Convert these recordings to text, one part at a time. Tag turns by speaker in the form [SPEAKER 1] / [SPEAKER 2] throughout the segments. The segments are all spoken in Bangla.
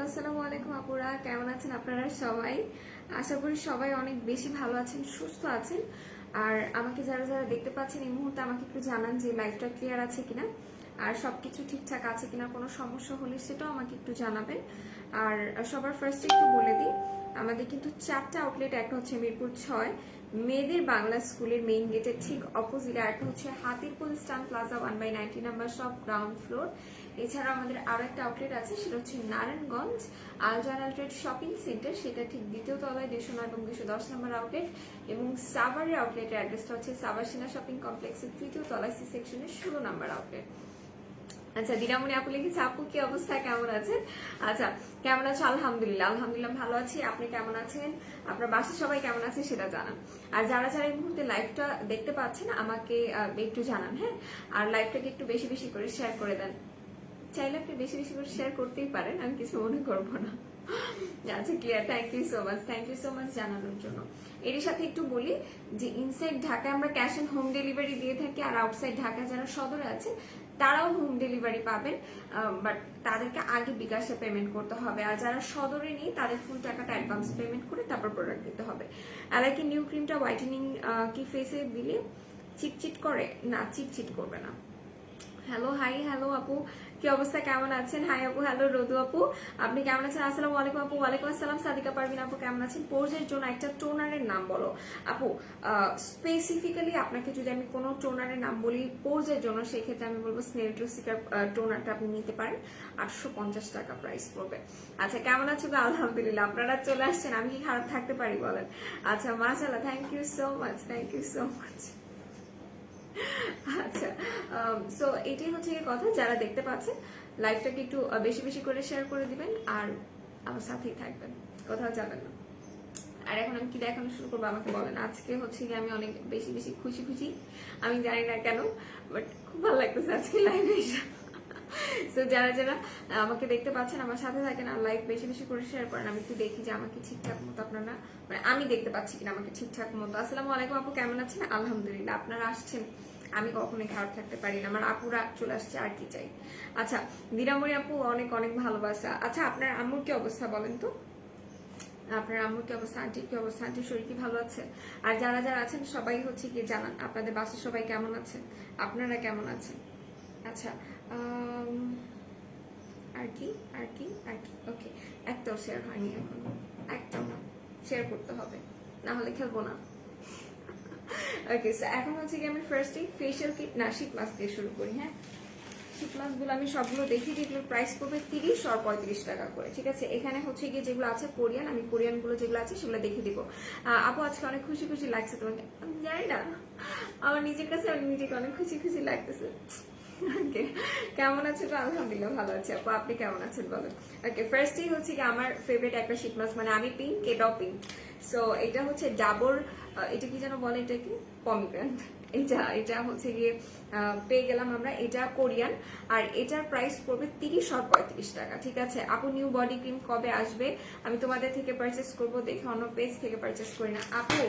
[SPEAKER 1] আসসালামু আলাইকুম আপুরা, কেমন আছেন আপনারা সবাই? আশা করি সবাই অনেক বেশি ভালো আছেন, সুস্থ আছেন। আর আমাকে যারা যারা দেখতে পাচ্ছেন এই মুহূর্তে আমাকে একটু জানান যে লাইভটা ক্লিয়ার আছে কিনা, আর সবকিছু ঠিকঠাক আছে কিনা, কোনো সমস্যা হলে সেটাও আমাকে একটু জানাবেন। আর সবার ফার্স্টে একটু বলে দিই, আমাদের কিন্তু 4টা আউটলেট, একটা হচ্ছে মিরপুর 6 মেয়েদের বাংলা স্কুলের মেইন গেটের ঠিক অপোজিটে, একটা হচ্ছে হাতিরপুল স্টান plaza 1/90 number shop ground floor. এছাড়া আমাদের আরো একটা আউটলেট আছে, সেটা হচ্ছে নারায়ণগঞ্জ আলজান ট্রেড শপিং সেন্টার, সেটা ঠিক দ্বিতীয় তলায় 209 এবং 210 নম্বর আউটলেট। এবং সাভারের আউটলেটের অ্যাড্রেসটা হচ্ছে সাভার সিনা শপিং কমপ্লেক্সের তৃতীয় তলায় সি সেকশনের 16 নম্বর আউটলেট। আচ্ছা, দিনামণি আপু লিখেছে, আপু কি অবস্থা, কেমন আছেন? আচ্ছা, কেমন আছো? আলহামদুলিল্লাহ আলহামদুলিল্লাহ ভালো আছি। আপনি কেমন আছেন? আপনার বাসার সবাই কেমন আছে সেটা জানান। আর যারা যারা এই মুহূর্তে লাইভটা দেখতে পাচ্ছেন আমাকে একটু জানান, হ্যাঁ। আর লাইভটাকে একটু বেশি বেশি করে শেয়ার করে দেন। চাইলে আপনি বেশি বেশি করে শেয়ার করতেই পারেন, আমি কিছু মনে করবো না। আচ্ছা, clear. Thank you so much জানানোর জন্য। এর সাথে একটু বলি যে ইনসাইড ঢাকা আমরা ক্যাশ অন হোম ডেলিভারি দিয়ে থাকি, আর আউটসাইড ঢাকা যারা সদরে আছে তারাও হোম ডেলিভারি পাবেন, বাট তাদেরকে আগে বিকাশে পেমেন্ট করতে হবে। আর যারা সদরে নেই তাদের ফুল টাকাটা অ্যাডভান্স পেমেন্ট করে তারপর প্রোডাক্ট দিতে হবে। কি নিউ ক্রিমটা হোয়াইটেনিং কি ফেসে দিলে চিটচিট করে? না, চিটচিট করবে না। হ্যালো, হাই, হ্যালো আপু, কি অবস্থা, কেমন আছেন? হাই আপু, হ্যালো রোদু আপু, আপনি কেমন আছেন? আসসালামু আলাইকুম আপু। ওয়ালাইকুম আসসালাম। সাদিকা পারভিন আপু, কেমন আছেন? পোর্সের জন্য একটা টোনারের নাম বলো আপু। স্পেসিফিক্যালি আপনাকে যদি আমি কোনো টোনারের নাম বলি পোর্সের জন্য, সেই ক্ষেত্রে আমি বলবো স্নেল ট্রুসিকার টোনারটা আপনি নিতে পারেন, 850 টাকা প্রাইস পড়বে। আচ্ছা, কেমন আছো? আলহামদুলিল্লাহ, আপনারা চলে আসছেন, আমি কি খারাপ থাকতে পারি বলেন? আচ্ছা, মাশাআল্লাহ, থ্যাংক ইউ সো মাচ। আচ্ছা, সো এটাই হচ্ছে কথা। যারা দেখতে পাচ্ছেন লাইভটাকে একটু বেশি বেশি করে শেয়ার করে দিবেন, আর আমার সাথেই থাকবেন, কোথাও যাবেন না। আর এখন আমি কি দেখানো শুরু করবো আমাকে বলেন। আজকে হচ্ছে কি আমি অনেক বেশি বেশি খুশি, আমি জানি না কেন, বাট খুব ভালো লাগতেছে আজকে লাইভে এসে। সো যারা যারা আমাকে দেখতে পাচ্ছেন আমার সাথে থাকেন, আর লাইভ বেশি বেশি করে শেয়ার করেন, আমি একটু দেখি যে আমাকে ঠিকঠাক মতো আপনারা, মানে আমি দেখতে পাচ্ছি কিনা আমাকে ঠিকঠাক মতো। আসসালামু আলাইকুম আপু, কেমন আছেন? আলহামদুলিল্লাহ, আপনারা আসছেন, আমি কখনোই খারাপ থাকতে পারি না, আমার আপুরা চলে আসছে, আর কি চাই। আচ্ছা, দিনামণি আপু অনেক অনেক ভালোবাসা। আচ্ছা, আপনার আম্মুর কি অবস্থা বলেন তো? আপনার আম্মুর কি অবস্থা, আন্টির কি অবস্থা? আন্টির শরীর কি ভালো আছে? আর যারা যারা আছেন সবাই হচ্ছে কি জানান, আপনাদের বাসার সবাই কেমন আছেন, আপনারা কেমন আছেন? আচ্ছা, আর কি ওকে, একটাও শেয়ার হয়নি এখন, একটাও না, শেয়ার করতে হবে, না হলে খেলবো না। ওকে, সো এখন হচ্ছে কি আমি ফার্স্টে ফেশিয়াল কিট না শীত মাস্ক দিয়ে শুরু করি। হ্যাঁ, শীত মাস্কগুলো আমি সবগুলো দেখি, যেগুলো প্রাইস পড়বে 30 আর 35 টাকা করে। ঠিক আছে, এখানে হচ্ছে গিয়ে যেগুলো আছে কোরিয়ান, আমি কোরিয়ানগুলো যেগুলো আছে সেগুলো দেখে দিব। আপু আজকে অনেক খুশি লাগছে তোমাকে, আমি জানি না, আমার নিজের কাছে আমি নিজেকে অনেক খুশি লাগতেছে। ওকে, কেমন আছেন? আলহামদুলিল্লাহ ভালো আছে আপু, আপনি কেমন আছেন বলেন? ওকে, ফার্স্টেই হচ্ছে কি আমার ফেভারিট একটা শীত মাস্ক, মানে আমি পিঙ্ক, এটাও পিঙ্ক। সো এটা হচ্ছে ডাবর, এটা কি যেন বলে, এটা কি পমিগ্রেন্ট, এটা হচ্ছে গিয়ে পেয়ে গেলাম আমরা। এটা কোরিয়ান, আর এটার প্রাইস পড়বে 30 আর 35 টাকা। ঠিক আছে আপু, নিউ বডি ক্রিম কবে আসবে? আমি তোমাদের থেকে পারচেস করবো, দেখে অন্য পেজ থেকে পারচেস করি না আপু।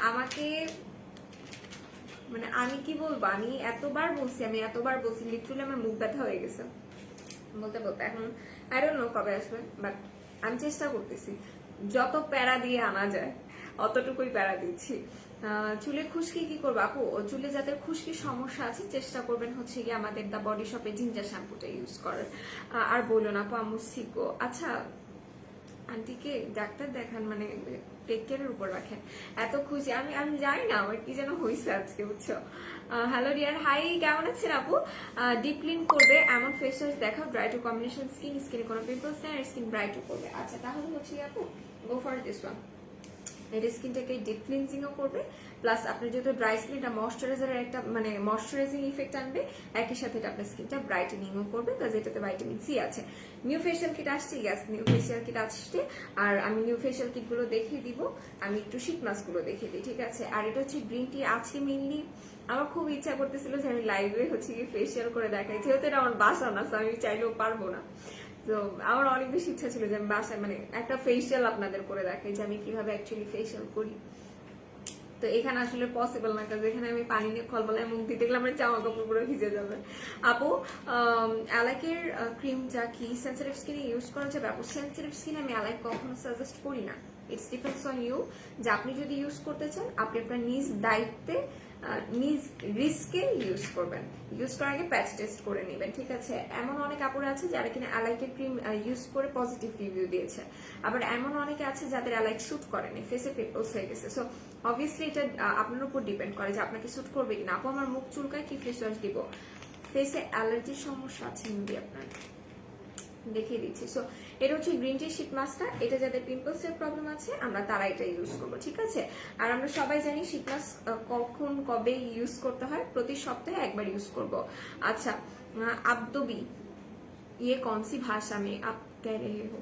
[SPEAKER 1] আমাকে মানে আমি কি বলবো, আমি এতবার বলছি লিটারালি আমার মুখ ব্যথা হয়ে গেছে বলতে এখন আই ডোন্ট নো কবে আসবে, বাট আমি চেষ্টা করতেছি, যত প্যারা দিয়ে আনা যায় অতটুকুই প্যারা দিচ্ছি। চুলে খুশকি কি করবো আপু? চুলে যাদের খুশকি সমস্যা আছে চেষ্টা করবেন হচ্ছে গিয়ে আমাদের দা বডি শপে জিঞ্জার শ্যাম্পুটা ইউজ করার। আর বলুন আপু, আমু সিকো। আচ্ছা, আন্টিকে ডাক্তার দেখান, মানে টেক কেয়ারের উপর রাখেন। এত খুশি আমি আমি জানি না আমার কি যেন হয়েছে আজকে, বুঝছো? হ্যালো ডিয়ার, হাই, কেমন আছেন আপু? ডিপ ক্লিন করবে এমন ফেস ওয়াশ দেখাও, ড্রাই টু কম্বিনেশন স্কিনে কোনো পিম্পলস নেই, আর স্কিন ব্রাইট করবে। আচ্ছা, তাহলে হচ্ছে আপু গো ফর দিস ওয়ান। এটা স্কিনটাকে ডিপ ক্লিনজিংও করবে, প্লাস আপনার যেহেতু ড্রাই স্কিন, এটা ময়শ্চারাইজারের একটা মানে ময়শ্চারাইজিং ইফেক্ট আনবে, একই সাথে এটা আপনার স্কিনটা ব্রাইটেনিংও করবে, প্লাস এটাতে ভাইটামিন সি আছে। নিউ ফেশিয়াল কিট আসছে, গ্যাস নিউ ফেশিয়াল কিট আসছে। আর আমি নিউ ফেশিয়াল কিটগুলো দেখিয়ে দিব, আমি একটু শীত মাস্কগুলো দেখিয়ে দিই। ঠিক আছে, আর এটা হচ্ছে গ্রিন টি। আজকে মেনলি আমার খুব ইচ্ছা করতেছিল যে আমি লাইভে হচ্ছে কি ফেশিয়াল করে দেখাই, যেহেতু এটা আমার বাসা না, আমি চাইলেও পারবো না। তো আমার অনেক বেশি ইচ্ছা ছিল যে আমি বাসায় মানে একটা ফেশিয়াল আপনাদের করে দেখাই, যে আমি কিভাবে অ্যাকচুয়ালি ফেশিয়াল করি। তো এখানে আসলে পসিবল না, কারণ এখানে আমি পানি নিয়ে খলবলায় মুখ দিতে গেলে আমার জামা কাপড় পুরো ভিজে যাবে। আপু অ্যালাইকের ক্রিমটা কি সেন্সিটিভ স্কিনে ইউজ করা যাবে? আপু সেন্সিটিভ স্কিনে আমি অ্যালাইক কখনো সাজেস্ট করি না। ইটস ডিপেন্ডস অন ইউ, যে আপনি যদি ইউজ করতে চান আপনি আপনার নিজ দায়িত্বে নিজ রিস্কে ইউজ করবেন। ইউজ করার আগে প্যাচ টেস্ট করে নেবেন, ঠিক আছে? এমন অনেক আপুরা আছে যারা কিনা অ্যালাইকের ক্রিম ইউজ করে পজিটিভ রিভিউ দিয়েছে, আবার এমন অনেকে আছে যাদের অ্যালাইক স্যুট করেনি, ফেসে পিম্পলস হয়ে গেছে। সো অবভিয়াসলি এটা আপনার উপর ডিপেন্ড করে যে আপনাকে স্যুট করবে কিনা। আপু আমার মুখ চুলকায়, কি ফেস ওয়াশ দিব? ফেসে অ্যালার্জির সমস্যা আছে মেবি আপনার, দেখিয়ে দিচ্ছি। সো এটা হচ্ছে গ্রিন টি শীট মাস্কটা, এটা যাদের পিম্পলস এর প্রবলেম আছে আমরা তারা এটা ইউজ করবো, ঠিক আছে? আর আমরা সবাই জানি শীত মাস্ক কখন কবে ইউজ করতে হয়, প্রতি সপ্তাহে একবার ইউজ করব। আচ্ছা আব্দবি ইয়ে কনসি ভাষা মে আপ কহ রহে হো।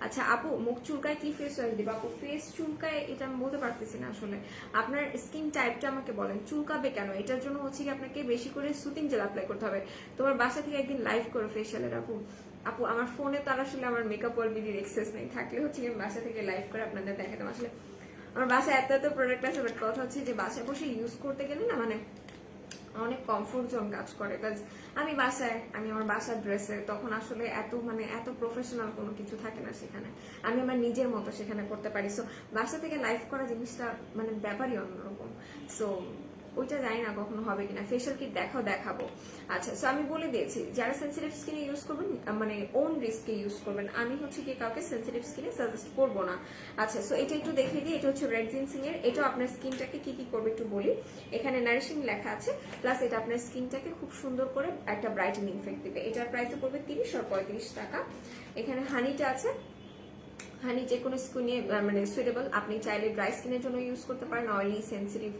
[SPEAKER 1] আচ্ছা আপু মুখ চুলকায় কি ফেস ওয়াশ দিব? আপু ফেস চুলকায় এটা আমি বলতে পারতেছি না আসলে, আপনার স্কিন টাইপটা আমাকে বলেন। চুলকাবে কেন? এটার জন্য হচ্ছে কি আপনাকে বেশি করে সুতিং জেল অ্যাপ্লাই করতে হবে। তোমার বাসা থেকে একদিন লাইভ করো ফেশিয়ালের। আপু আপু আমার ফোনে তার আসলে আমার মেকআপ অলরেডি এক্সেস নেই, থাকলে হচ্ছে আমি বাসা থেকে লাইভ করে আপনাদের দেখাতাম। আসলে আমার বাসায় এত এত প্রোডাক্ট আছে, বাট কথা হচ্ছে যে বাসায় বসে ইউজ করতে গেলে না মানে অনেক কমফোর্ট জোন কাজ করে। আমি বাসায় আমি আমার বাসার ড্রেসে তখন আসলে এত প্রফেশনাল কোনো কিছু থাকে না সেখানে, আমি আমার নিজের মতো সেখানে করতে পারি। সো বাসা থেকে লাইভ করা জিনিসটা মানে ব্যাপারই অন্যরকম। সো ওইটা জানি না কখনো হবে কিনা। ফেশিয়াল কিট দেখাবো। আচ্ছা সো আমি বলে দিয়েছি যারা সেন্সিটিভ স্কিনে ইউজ করবেন মানে ওন রিস্কে ইউজ করবেন, আমি হচ্ছে কি কাউকে সেন্সিটিভ স্কিনে সাজেস্ট করবো না। আচ্ছা সো এটা একটু দেখিয়ে দিই, এটা হচ্ছে রেড জিনসিং এর। এটাও আপনার স্কিনটাকে কি করবে একটু বলি। এখানে নারিশিং লেখা আছে, প্লাস এটা আপনার স্কিনটাকে খুব সুন্দর করে একটা ব্রাইটেনিং ইফেক্ট দিবে। এটার প্রাইস পড়বে 30 আর 35 টাকা। এখানে হানিটা আছে, হানি যে কোনো স্কিনে মানে সুইটেবল, আপনি চাইলে ড্রাই স্কিনের জন্য ইউজ করতে পারেন, অয়েলি সেন্সিটিভ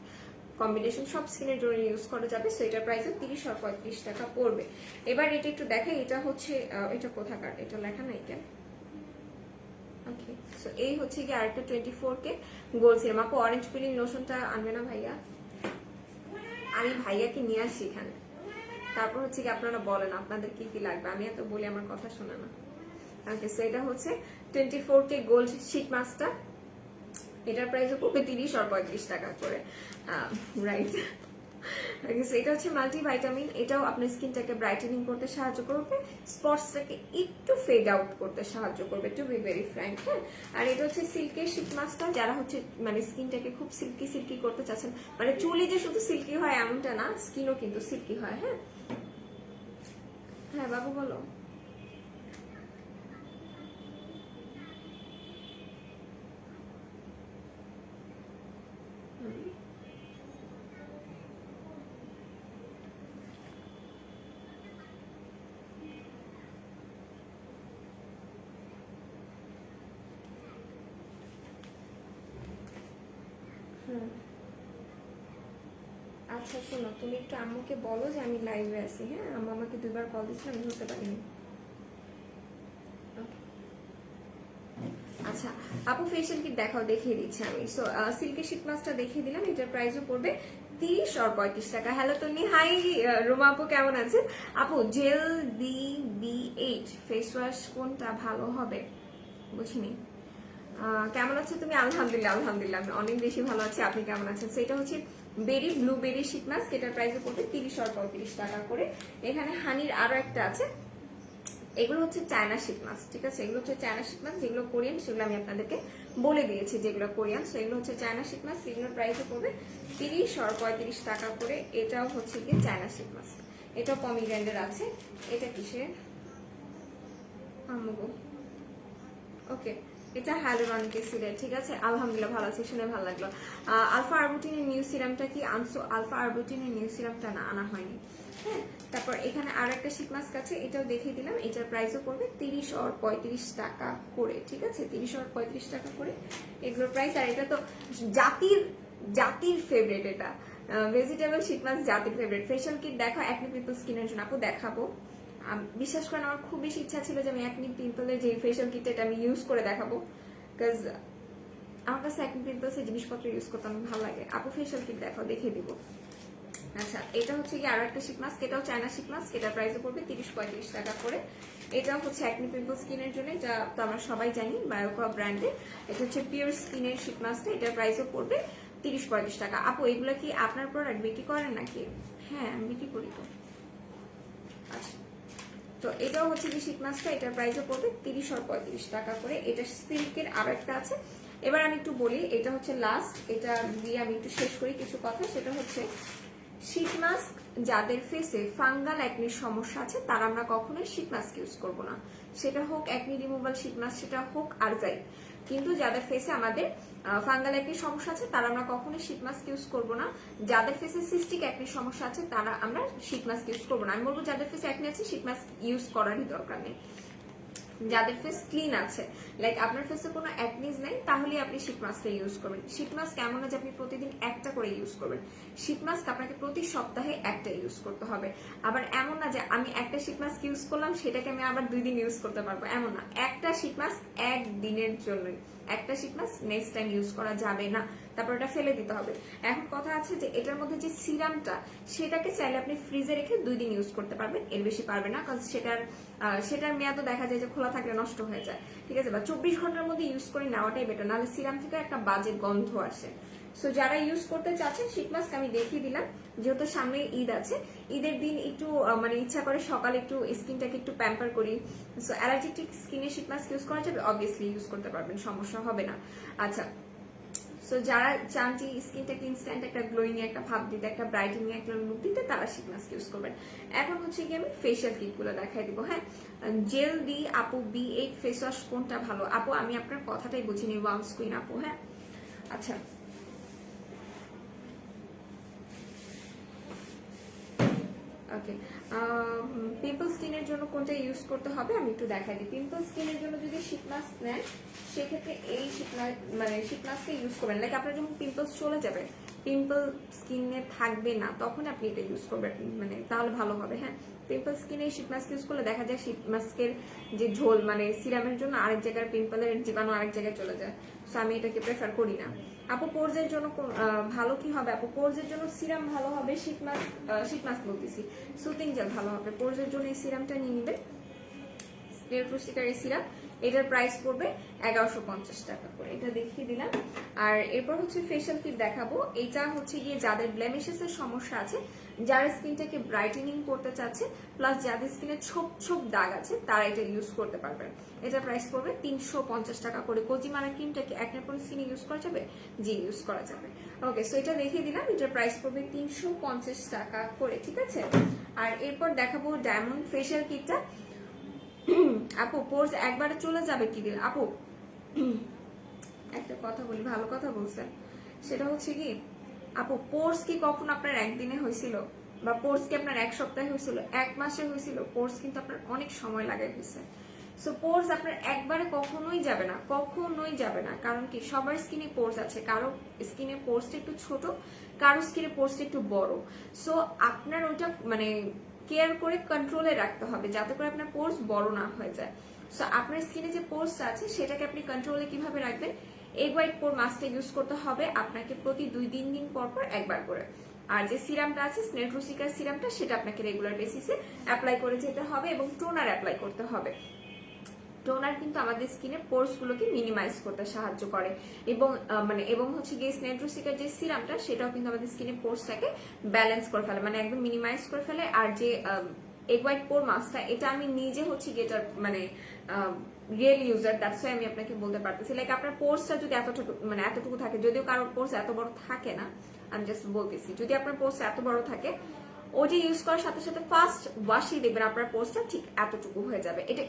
[SPEAKER 1] কম্বিনেশন সব স্কিনের জন্য ইউজ করা যাবে। সো এটার প্রাইসও 30 আর 35 টাকা পড়বে। এবার এটা একটু দেখাই, এটা হচ্ছে এটা কোথাকার, এটা লেখা নাই কেন? ওকে সো এই হচ্ছে কি আরেকটা 24K গোল্ড সিরাম। আপু অরেঞ্জ পিলিং লোশনটা আনবে না ভাইয়া? আমি ভাইয়াকে নিয়ে আসি এখানে, তারপর হচ্ছে কি আপনারা বলেন আপনাদের কি কি লাগবে, আমি এত বলি আমার কথা শোনা না। ওকে সো এটা হচ্ছে 24K গোল্ড শীট মাস্কটা, এটার প্রাইসও পড়বে 30 আর 35 টাকা করে, রাইট? এটা হচ্ছে মাল্টিভাইটামিন, এটাও আপনার স্কিনটাকে ব্রাইটেনিং করতে সাহায্য করবে, স্পটসটাকে একটু ফেড আউট করতে সাহায্য করবে, টু বি ভেরি ফ্র্যাঙ্ক। হ্যাঁ আর এটা হচ্ছে সিল্কের শীট মাস্কটা, যারা হচ্ছে মানে স্কিনটাকে খুব সিল্কি করতে চাচ্ছেন, মানে চুলি যে শুধু সিল্কি হয় এমনটা না, স্কিনও কিন্তু সিল্কি হয়। হ্যাঁ হ্যাঁ বাবু বলো। আচ্ছা শোনো, তুমি একটু আম্মুকে বলো যে আমি লাইভে আছি। হ্যাঁ আম্মু আমাকে 2বার কল দিচ্ছিল, আমি ধরতে পারিনি। আচ্ছা আপু ফেশিয়াল কিট দেখাও, দেখিয়ে দিচ্ছি আমি। সো সিল্কের শীট মাস্কটা দেখিয়ে দিলাম, এটার প্রাইসও পড়বে 30 আর 35 টাকা। হ্যালো তন্নি, হাই রোমা আপু কেমন আছেন? আপু জেল BB8 ফেস ওয়াশ কোনটা ভালো হবে? বুঝিনি। কেমন আছো তুমি? আলহামদুলিল্লাহ আমি অনেক বেশি ভালো আছি, আপনি কেমন আছেন? সেটা হচ্ছে ব্লুবেরি শীট মাস্ক, এটার প্রাইস পড়বে 30 আর 35 টাকা করে। এখানে হানির আরো একটা আছে, এগুলো হচ্ছে চায়না শীট মাস্ক, ঠিক আছে? এগুলো হচ্ছে চায়না শীট মাস্ক, যেগুলো কোরিয়ান সেগুলো আমি আপনাদেরকে বলে দিয়েছি যেগুলো কোরিয়ান। সো এগুলো হচ্ছে চায়না শীট মাস্ক, এগুলোর প্রাইসও পড়বে 30 আর 35 টাকা করে। এটাও হচ্ছে কি চায়না শীট মাস্ক, এটাও পমিগ্রেন্ডের আছে। এটা কিসের আমগো? ওকে এটা হ্যালুরনিক অ্যাসিডের, ঠিক আছে? আলহামদুলিল্লাহ ভালো আছি, শুনে ভালো লাগলো। আলফা আরবুটিনের নিউ সিরামটা কি আনসো? আলফা আরবুটিনের নিউ সিরামটা না, আনা হয়নি। হ্যাঁ তারপর এখানে আর একটা শীট মাস্ক আছে, এটাও দেখিয়ে দিলাম, এটার প্রাইসও পড়বে 30 আর 35 টাকা করে, ঠিক আছে? 30 আর 35 টাকা করে এগুলোর প্রাইস। আর এটা তো জাতির ফেভারিট, এটা ভেজিটেবল শীট মাস্ক জাতির ফেভারিট। ফেশিয়াল কিট দেখো অ্যাকনি পিম্পল স্কিনের জন্য, আপু দেখাবো। বিশ্বাস করেন আমার খুব বেশি ইচ্ছা ছিল যে আমি অ্যাকনি পিম্পলের যে ফেশিয়াল কিটটা এটা আমি ইউজ করে দেখাবো, বিকজ আমার কাছে অ্যাকনি পিম্পলসের জিনিসপত্র ইউজ করতে আমার ভালো লাগে। আপু ফেশিয়াল কিট দেখো, দেখিয়ে দিব। আচ্ছা এটা হচ্ছে কি আরো একটা শীট মাস্ক, এটাও চায়না শীট মাস্ক, এটার প্রাইসও পড়বে 30-35 টাকা করে। এটাও হচ্ছে অ্যাকনি পিম্পল স্কিনের জন্য, এটা তো আমরা সবাই জানি বায়োকা ব্র্যান্ডের। এটা হচ্ছে পিওর স্কিনের শীট মাস্কটা, এটার প্রাইসও পড়বে 30-35 টাকা। আপু এগুলো কি আপনার প্রোডাক্ট বিক্রি করেন নাকি? হ্যাঁ আমি বিক্রি করি তো। আচ্ছা, তো এটাও হচ্ছে কি শীত মাস্কটা, এটার প্রাইসও পড়বে 30 আর 35 টাকা করে। এটা সিল্কের আরেকটা আছে। এবার আমি একটু বলি, এটা হচ্ছে লাস্ট, এটা দিয়ে আমি একটু শেষ করি কিছু কথা। সেটা হচ্ছে শীত মাস্ক যাদের ফেসে ফাঙ্গাল অ্যাকনির সমস্যা আছে তারা আমরা কখনোই শীত মাস্ক ইউজ করব না, সেটা হোক অ্যাকনি রিমুভাল শীত মাস্ক, সেটা হোক আরজাই। কিন্তু যাদের ফেসে আমাদের ফাঙ্গাল অ্যাকনির সমস্যা আছে তারা আমরা কখনোই শীত মাস্ক ইউজ করব না। যাদের ফেসে সিস্টিক অ্যাকনির সমস্যা আছে তারা আমরা শীত মাস্ক ইউজ করব না। আমি বলবো যাদের ফেসে অ্যাকনি আছে শীত মাস্ক ইউজ করারই দরকার নেই। যাদের ফেস ক্লিন আছে, লাইক আপনার ফেসে কোনো অ্যাকনিজ নেই, তাহলে আপনি শীত মাস্কটা ইউজ করবেন। শীত মাস্ক এমন না যে আপনি প্রতিদিন একটা করে ইউজ করবেন, শীত মাস্ক আপনাকে প্রতি সপ্তাহে একটা ইউজ করতে হবে। আবার এমন না যে আমি একটা শীত মাস্ক ইউজ করলাম সেটাকে আমি আবার 2 দিন ইউজ করতে পারবো, এমন না। একটা শীত মাস্ক একদিনের জন্যই, একটা শীত মাস্ক নেক্সট টাইম ইউজ করা যাবে না, তারপর এটা ফেলে দিতে হবে। এখন কথা আছে যে এটার মধ্যে যে সিরামটা, সেটাকে চাইলে আপনি ফ্রিজে রেখে 2 দিন ইউজ করতে পারবেন, এর বেশি পারবে না, কারণ সেটার মেয়াদও দেখা যায় যে খোলা থাকলে নষ্ট হয়ে যায়, ঠিক আছে? বা 24 ঘন্টার মধ্যে ইউজ করে নেওয়াটাই বেটার, নাহলে সিরাম থেকে একটা বাজে গন্ধ আসে। সো যারা ইউজ করতে চাচ্ছেন শীত মাস্ক আমি দেখিয়ে দিলাম, যেহেতু সামনে ঈদ আছে, ঈদের দিন একটু মানে ইচ্ছা করে সকালে একটু স্কিনটাকে একটু প্যাম্পার করি, সো অ্যালার্জেটিক স্কিনে শীত মাস্ক ইউজ করা যাবে, অবভিয়াসলি ইউজ করতে পারবেন, সমস্যা হবে না। আচ্ছা, সো যারা চান যে স্কিনটাকে ইনস্ট্যান্ট একটা গ্লোয়িং একটা ভাব দিতে, একটা ব্রাইটেনিং একটা লুক দিতে, তারা শীত মাস্ক ইউজ করবেন। এখন হচ্ছে কি আমি ফেশিয়াল কিট গুলো দেখাই দিব। হ্যাঁ, জেল দি আপু B8 ফেস ওয়াশ কোনটা ভালো? আপু আমি আপনার কথাটাই বুঝিনি, ওয়ান্স কুইন আপু। হ্যাঁ, আচ্ছা, ওকে, পিম্পল স্কিনের জন্য কোনটা ইউজ করতে হবে আমি একটু দেখাই দিই। পিম্পল স্কিনের জন্য যদি শীত মাস্ক নেন, সেক্ষেত্রে এই শীত মাস্কটা ইউজ করবেন। লাইক আপনার যখন পিম্পলস চলে যাবে, পিম্পল স্কিনে থাকবে না, তখন আপনি এটা ইউজ করবেন, মানে তাহলে ভালো হবে। হ্যাঁ, পিম্পল স্কিনে শীত মাস্ক ইউজ করলে দেখা যায় শীত মাস্কের যে ঝোল, মানে সিরামের জন্য আরেক জায়গার পিম্পলের জীবাণু আরেক জায়গায় চলে যায়, সো আমি এটাকে প্রেফার করি না। আপু পোরজের জন্য ভালো কি হবে? আপু পোরজের জন্য সিরাম ভালো হবে, শীত মাস্ক বলতেছি, সুতিং জেল ভালো হবে। পোরজের জন্য এই সিরামটা নিয়ে নিবে, স্নেলফ্রুসিকার এই সিরাম, এটার প্রাইস পড়বে 1150 টাকা করে, এটা দেখিয়ে দিলাম। আর এরপর হচ্ছে ফেশিয়াল কিট দেখাবো। এটা হচ্ছে গিয়ে যাদের ব্লেমিশেস এর সমস্যা আছে, যারা স্কিনটাকে ব্রাইটেনিং করতে চাচ্ছে, প্লাস যাদের স্কিনে ছোপ ছোপ দাগ আছে, তারা এটা ইউজ করতে পারবেন। এটা প্রাইস পড়বে 350 টাকা করে। কোজিমানা ক্রিমটাকে একটার পরে স্কিনে ইউজ করা যাবে? জি, ইউজ করা যাবে। ওকে, সো এটা দেখিয়ে দিলাম, এটার প্রাইস পড়বে 350 টাকা করে, ঠিক আছে? আর এরপর দেখাবো ডায়মন্ড ফেশিয়াল কিটটা। আপু পোর্স একবারে চলে যাবে কি দিল? আপু একটা কথা বলি, ভালো কথা বলছেন, সেটা হচ্ছে কি আপু, পোর্স কি কখন আপনার একদিনে হয়েছিল, বা পোর্স কি আপনার এক সপ্তাহে হয়েছিল, 1 মাসে হয়েছিল? পোর্স কিন্তু আপনার অনেক সময় লাগাই হয়েছে। সো পোর্স আপনার একবারে কখনোই যাবে না, কখনোই যাবে না। কারণ কি, সবার স্কিনে পোর্স আছে, কারো স্কিনে পোর্সটা একটু ছোট, কারো স্কিনে পোর্সটা একটু বড়। সো আপনার ওইটা মানে কেয়ার করে কন্ট্রোলে রাখতে হবে, যাতে করে আপনার পোর্স বড় না হয়ে যায়। সো আপনার স্কিনে যে পোর্সটা আছে সেটাকে আপনি কন্ট্রোলে কিভাবে রাখবেন? এগ হোয়াইট পোর মাস্কটা ইউজ করতে হবে আপনাকে প্রতি 2-3 দিন পর পর একবার করে। আর যে সিরামটা আছে স্নেলফ্রুসিকার সিরামটা, সেটা আপনাকে রেগুলার বেসিসে অ্যাপ্লাই করে যেতে হবে, এবং টোনার অ্যাপ্লাই করতে হবে। টোনার কিন্তু আমাদের স্কিনে পোরস গুলোকে মিনিমাইজ করতে সাহায্য করে, এবং হচ্ছে গিয়ে স্নেলফ্রুসিকার যে সিরামটা, সেটাও কিন্তু আমাদের স্কিনে পোরসটাকে ব্যালেন্স করে ফেলে, মানে একদম মিনিমাইজ করে ফেলে। আর যে এগ হোয়াইট পোর মাস্কটা, এটা আমি নিজে হচ্ছে গিয়ে এটার মানে রিয়েল ইউজার, দ্যাটস ওয়াই আমি আপনাকে বলতে পারতেছি। লাইক আপনার পোর্সটা যদি এতটুকু থাকে, যদিও কারোর পোর্স এত বড় থাকে না, আমি জাস্ট বলতেছি, যদি আপনার পোর্স এত বড় থাকে, ওটা ইউজ করার সাথে সাথে ফার্স্ট ওয়াশই দেখবেন আপনার পোর্সটা ঠিক এতটুকু হয়ে যাবে। এটা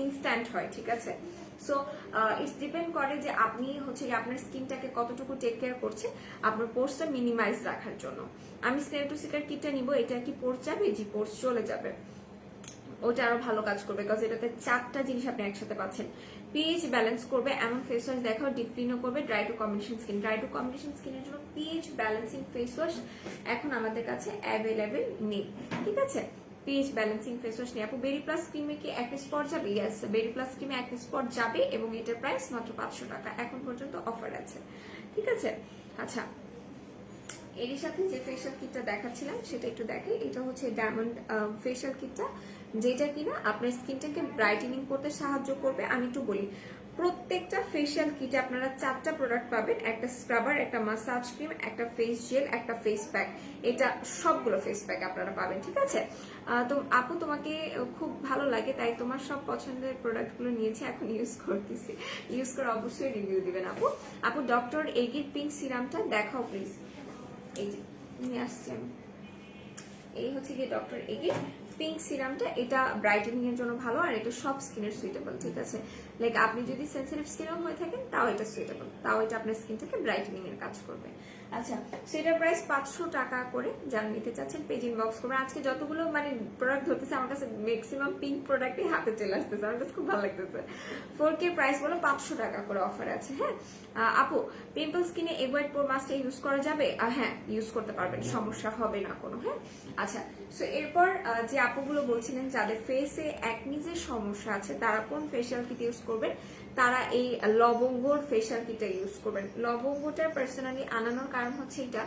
[SPEAKER 1] ইনস্ট্যান্ট হয়, ঠিক আছে? সো ইটস ডিপেন্ড করে যে আপনি হচ্ছে আপনার স্কিনটাকে কতটুকু টেক কেয়ার করছে আপনার পোর্সটা মিনিমাইজ রাখার জন্য। আমি স্নেলফ্রুসিকার কিটটা নিব, এটা কি পোর্স যাবে? জি, পোর্স চলে যাবে, ওটা আরো ভালো কাজ করবে, বিকজ এটাতে 4টা জিনিস আপনি একসাথে পাচ্ছেন। পিএইচ ব্যালেন্স করবে এমন ফেস ওয়াশ দেখাও, ডিপ ক্লিনও করবে। ড্রাই টু কম্বিনেশন স্কিনের জন্য পিএইচ ব্যালেন্সিং ফেস ওয়াশ এখন আমাদের কাছে অ্যাভেলেবেল নেই, ঠিক আছে? পিএইচ ব্যালেন্সিং ফেস ওয়াশ নেই। আপু বেরি প্লাস ক্রিমে কি অ্যাক্নে স্পট যাবে? ইয়েস, বেরি প্লাস ক্রিমে অ্যাক্নে স্পট যাবে, এবং এটার প্রাইস মাত্র 500 টাকা, এখন পর্যন্ত অফার আছে, ঠিক আছে? আচ্ছা, এরই সাথে যে ফেশিয়াল কিটটা দেখাচ্ছিলাম সেটা একটু দেখাই। এটা হচ্ছে ডায়মন্ড ফেশিয়াল কিটটা, যেটা কিনা আপনার স্কিনটাকে ব্রাইটেনিং করতে সাহায্য করবে। আমি একটু বলি, প্রত্যেকটা ফেশিয়াল কিটে আপনারা 4টা প্রোডাক্ট পাবেন, একটা স্ক্রাবার, একটা মাসাজ ক্রিম, একটা ফেস জেল, একটা ফেস প্যাক। এটা সবগুলো ফেস প্যাক আপনারা পাবেন, ঠিক আছে? তো আপু তোমাকে খুব ভালো লাগে, তাই তোমার সব পছন্দের প্রোডাক্টগুলো নিয়েছি, এখন ইউজ করতেছি। ইউজ করে অবশ্যই রিভিউ দিবেন আপু। আপু ডক্টর এগির পিঙ্ক সিরামটা দেখাও প্লিজ। এই যে নিয়ে আসছি আমি, এই হচ্ছে গিয়ে ডক্টর এগির পিঙ্ক সিরামটা। এটা ব্রাইটেনিং এর জন্য ভালো, আর এটা সব স্কিনের সুইটেবল, ঠিক আছে? লাইক আপনি যদি সেনসিটিভ স্কিনও হয়ে থাকেন তাও এটা সুইটেবল, তাও এটা আপনার স্কিনটাকে ব্রাইটেনিং এর কাজ করবে। আচ্ছা, সেটার প্রাইস 500 টাকা করে। যারা নিতে চাচ্ছেন পেজ ইনবক্স করবেন। আজকে যতগুলো মানে প্রোডাক্ট ধরতেছে আমার কাছে ম্যাক্সিমাম পিঙ্ক প্রোডাক্টই হাতে চলে আসতেছে, আমার কাছে খুব ভালো লাগতেছে। 4K প্রাইস বলো 500 টাকা করে অফার আছে। হ্যাঁ আপু, পিম্পল স্কিনে এগোয়েট প্রো মাস্কটা ইউজ করা যাবে? হ্যাঁ ইউজ করতে পারবেন, সমস্যা হবে না কোনো। হ্যাঁ আচ্ছা, সো এরপর যে আপুগুলো বলছিলেন যাদের ফেসে একনিজের সমস্যা আছে তারা কোন ফেশিয়াল কিট ইউজ করবেন, তারা এই লবঙ্গর ফেশিয়াল কিটটা ইউজ করবেন। লবঙ্গটা পার্সোনালি আনানোর কারণ হচ্ছে এটা,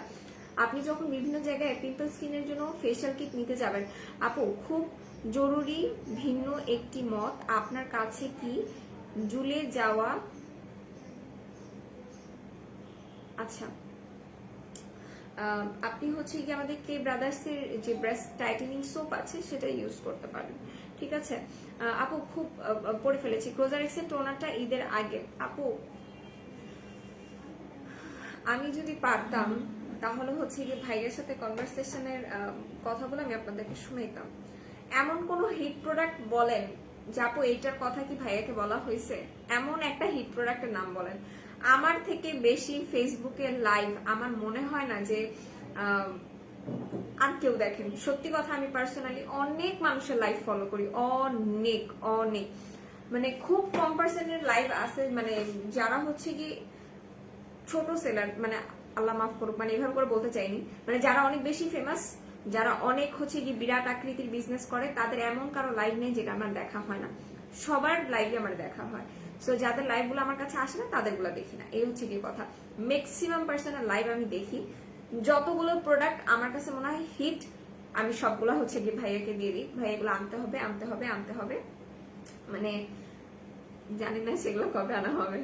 [SPEAKER 1] আপনি যখন বিভিন্ন জায়গায় পিম্পল স্কিনের জন্য ফেশিয়াল কিট নিতে যাবেন, আপু খুব জরুরি ভিন্ন একটি মত, আপনার কাছে কি ঝুলে যাওয়া? আচ্ছা, আপনি হচ্ছে কি আমাদের কে ব্রাদার্সের যে ব্রেস্ট টাইটেনিং সোপ আছে সেটা ইউজ করতে পারেন, ঠিক আছে? আপু খুব পড়ে ফেলেছি, ক্লোজারেক্সের টোনারটা ঈদের আগে। আপু আমি যদি পারতাম তাহলে হচ্ছে কি ভাইয়ের সাথে কনভারসেশনের কথাগুলো আমি আপনাদেরকে শুনাইতাম। এমন কোন হিট প্রোডাক্ট বলেন যে আপু এইটার কথা কি ভাইয়াকে বলা হয়েছে, এমন একটা হিট প্রোডাক্টের নাম বলেন। আমার থেকে বেশি ফেসবুকের লাইভ আমার মনে হয় না যে আর কেউ দেখেন। সত্যি কথা, আমি পার্সোনালি অনেক মানুষের লাইভ ফলো করি, অনেক অনেক, মানে খুব কম পার্সেন্টের লাইভ আছে মানে যারা হচ্ছে কি ছোট সেলার, মানে আল্লাহ মাফ করুক, মানে এভাবে করে বলতে চাইনি, মানে যারা অনেক বেশি ফেমাস, যারা অনেক হচ্ছে কি বিরাট আকৃতির বিজনেস করে, তাদের এমন কারো লাইভ নেই যেটা আমার দেখা হয় না। সবার লাইভে আমার দেখা হয়। সো যাদের লাইভগুলো আমার কাছে আসে না তাদেরগুলো দেখি না, এই হচ্ছে কি কথা। ম্যাক্সিমাম পার্সনের লাইভ আমি দেখি। যতগুলো প্রোডাক্ট আমার কাছে মনে হয় হিট, আমি সবগুলো হচ্ছে কি ভাইয়াকে দিয়ে দিই, ভাই এগুলো আনতে হবে আনতে হবে আনতে হবে, মানে জানি না সেগুলো কবে আনা হবে।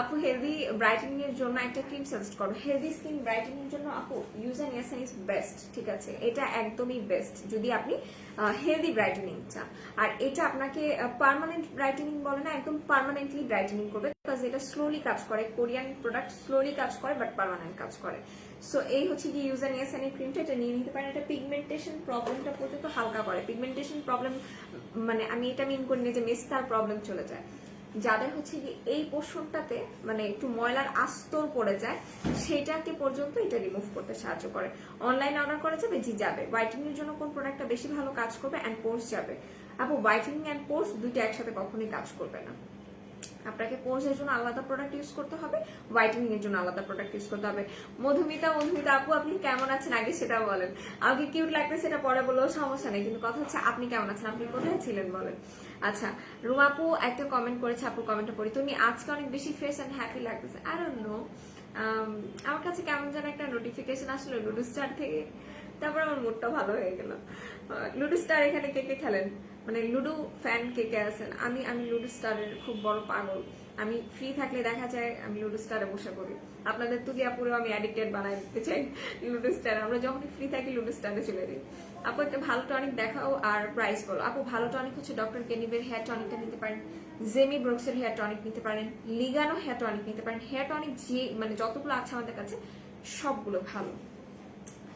[SPEAKER 1] আপু হেলদি ব্রাইটেনিং এর জন্য একটা ক্রিম সাজেস্ট করো। হেলদি স্কিন ব্রাইটেনিং এর জন্য আপু ইউজার নিয়াসেন ইজ বেস্ট, ঠিক আছে? এটা একদমই বেস্ট যদি আপনি হেলদি ব্রাইটেনিং চান। আর এটা আপনাকে পার্মানেন্ট ব্রাইটেনিং বলে না, একদম পার্মানেন্টলি ব্রাইটেনিং করবে, বিকজ এটা স্লোলি কাজ করে। কোরিয়ান প্রোডাক্ট স্লোলি কাজ করে বাট পার্মানেন্ট কাজ করে। সো এই হচ্ছে কি ইউজার নিয়াসেন এর ক্রিমটা, এটা নিয়ে নিতে পারেন। এটা পিগমেন্টেশন প্রবলেমটা পর্যন্ত হালকা করে। পিগমেন্টেশন প্রবলেম মানে আমি এটা মিন করি না যে মেস্তার প্রবলেম চলে যায়, যাদের হচ্ছে কি এই পোর্শনটাতে মানে একটু ময়লার আস্তর পড়ে যায় সেটাকে পর্যন্ত এটা রিমুভ করতে সাহায্য করে। অনলাইনে অর্ডার করা যাবে? জি যাবে। হোয়াইটেনিং এর জন্য কোন প্রোডাক্টটা বেশি ভালো কাজ করবে? অ্যান্ড পোর্স যাবে। আপু হোয়াইটেনিং অ্যান্ড পোর্স দুইটা একসাথে কখনোই কাজ করবে না। আপনাকে পোর্সের জন্য আলাদা প্রোডাক্ট ইউজ করতে হবে, হোয়াইটেনিং এর জন্য আলাদা প্রোডাক্ট ইউজ করতে হবে। মধুমিতা আপু আপনি কেমন আছেন আগে সেটা বলেন। আমাকে কিউট লাগবে সেটা পরে বললেও সমস্যা নেই, কিন্তু কথা হচ্ছে আপনি কেমন আছেন, আপনি কোথায় ছিলেন বলেন। আচ্ছা, রুমাপু একটা কমেন্ট করেছে, আপু কমেন্টটা পড়ি। তুমি আজকে অনেক বেশি ফ্রেশ এন্ড হ্যাপি লাগতেছে। আই ডোন্ট নো, আমার কাছে কেমন যেন একটা নোটিফিকেশন আসলো লুডো স্টার থেকে, তারপর আমার মুডটা ভালো হয়ে গেল। লুডো স্টার এখানে কে কে খেলেন, মানে লুডো ফ্যান কে কে আছেন? আমি লুডো স্টারের খুব বড় পাগল। আমি ফ্রি থাকলে দেখা যায় আমি লুডো স্টারে বসে পড়ি। আপনাদের তুলিয়া পুরো আমি অ্যাডিক্টেড বানাই দিতে চাই লুডো স্টার। আমরা যখনই ফ্রি থাকি লুডো স্টারে চলে যাই। আপু একটা ভালো টনিক দেখাও আর প্রাইস বলো। আপু ভালো টনিক হচ্ছে ডক্টর কেনিভের হেয়ার টনিকটা নিতে পারেন, জেমি ব্রোক্সের হেয়ার টনিক নিতে পারেন, লিগানো হেয়ার টনিক নিতে পারেন। হেয়ার টনিক যে মানে যতগুলো আছে আমাদের কাছে সবগুলো ভালো,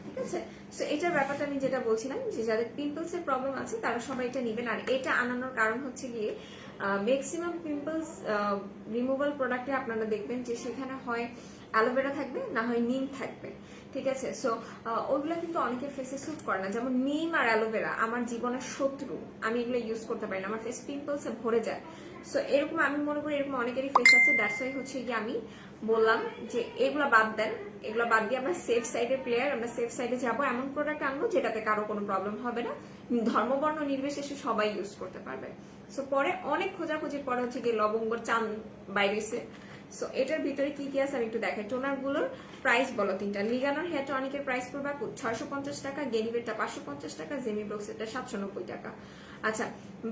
[SPEAKER 1] ঠিক আছে? সো এটার ব্যাপারটা আমি যেটা বলছিলাম যে যাদের পিম্পলস এর প্রবলেম আছে তারা সবাই এটা নেবেন। আর এটা আনানোর কারণ হচ্ছে গিয়ে ম্যাক্সিমাম পিম্পলস রিমুভাল প্রোডাক্টে আপনারা দেখবেন যে সেখানে হয় অ্যালোভেরা থাকবে, না হয় নিম থাকবে, ঠিক আছে? সো ওইগুলো কিন্তু অনেকের ফেসে স্যুট করে না। যেমন নিম আর অ্যালোভেরা আমার জীবনের শত্রু, আমি এগুলো ইউজ করতে পারি না, আমার ফেস পিম্পলসে ভরে যায়। সো এরকম আমি মনে করি এরকম অনেকেরই ফেস আছে। দ্যাটস ওয়াই হচ্ছে গিয়ে আমি বললাম যে এগুলো বাদ দেন, এগুলো বাদ দিয়ে আমরা সেফ সাইডের প্লেয়ার, আমরা সেফ সাইডে যাবো, এমন প্রোডাক্ট আনবো যেটাতে কারো কোনো প্রবলেম হবে না, ধর্মবর্ণ নির্বিশেষে সবাই ইউজ করতে পারবে। সো পরে অনেক খোঁজাখুঁজির পরে হচ্ছে গিয়ে লবঙ্গর চান বাইরেছে। সো এটার ভিতরে কি কি আছে আমি একটু দেখাই। টোনার গুলোর প্রাইস বলো তিনটা। লিগানোর হেয়ার টনিকের প্রাইস পড়বে 650 টাকা, গেনিভেরটা 550 টাকা, জেমি ব্রোক্সেরটা 790 টাকা। আচ্ছা,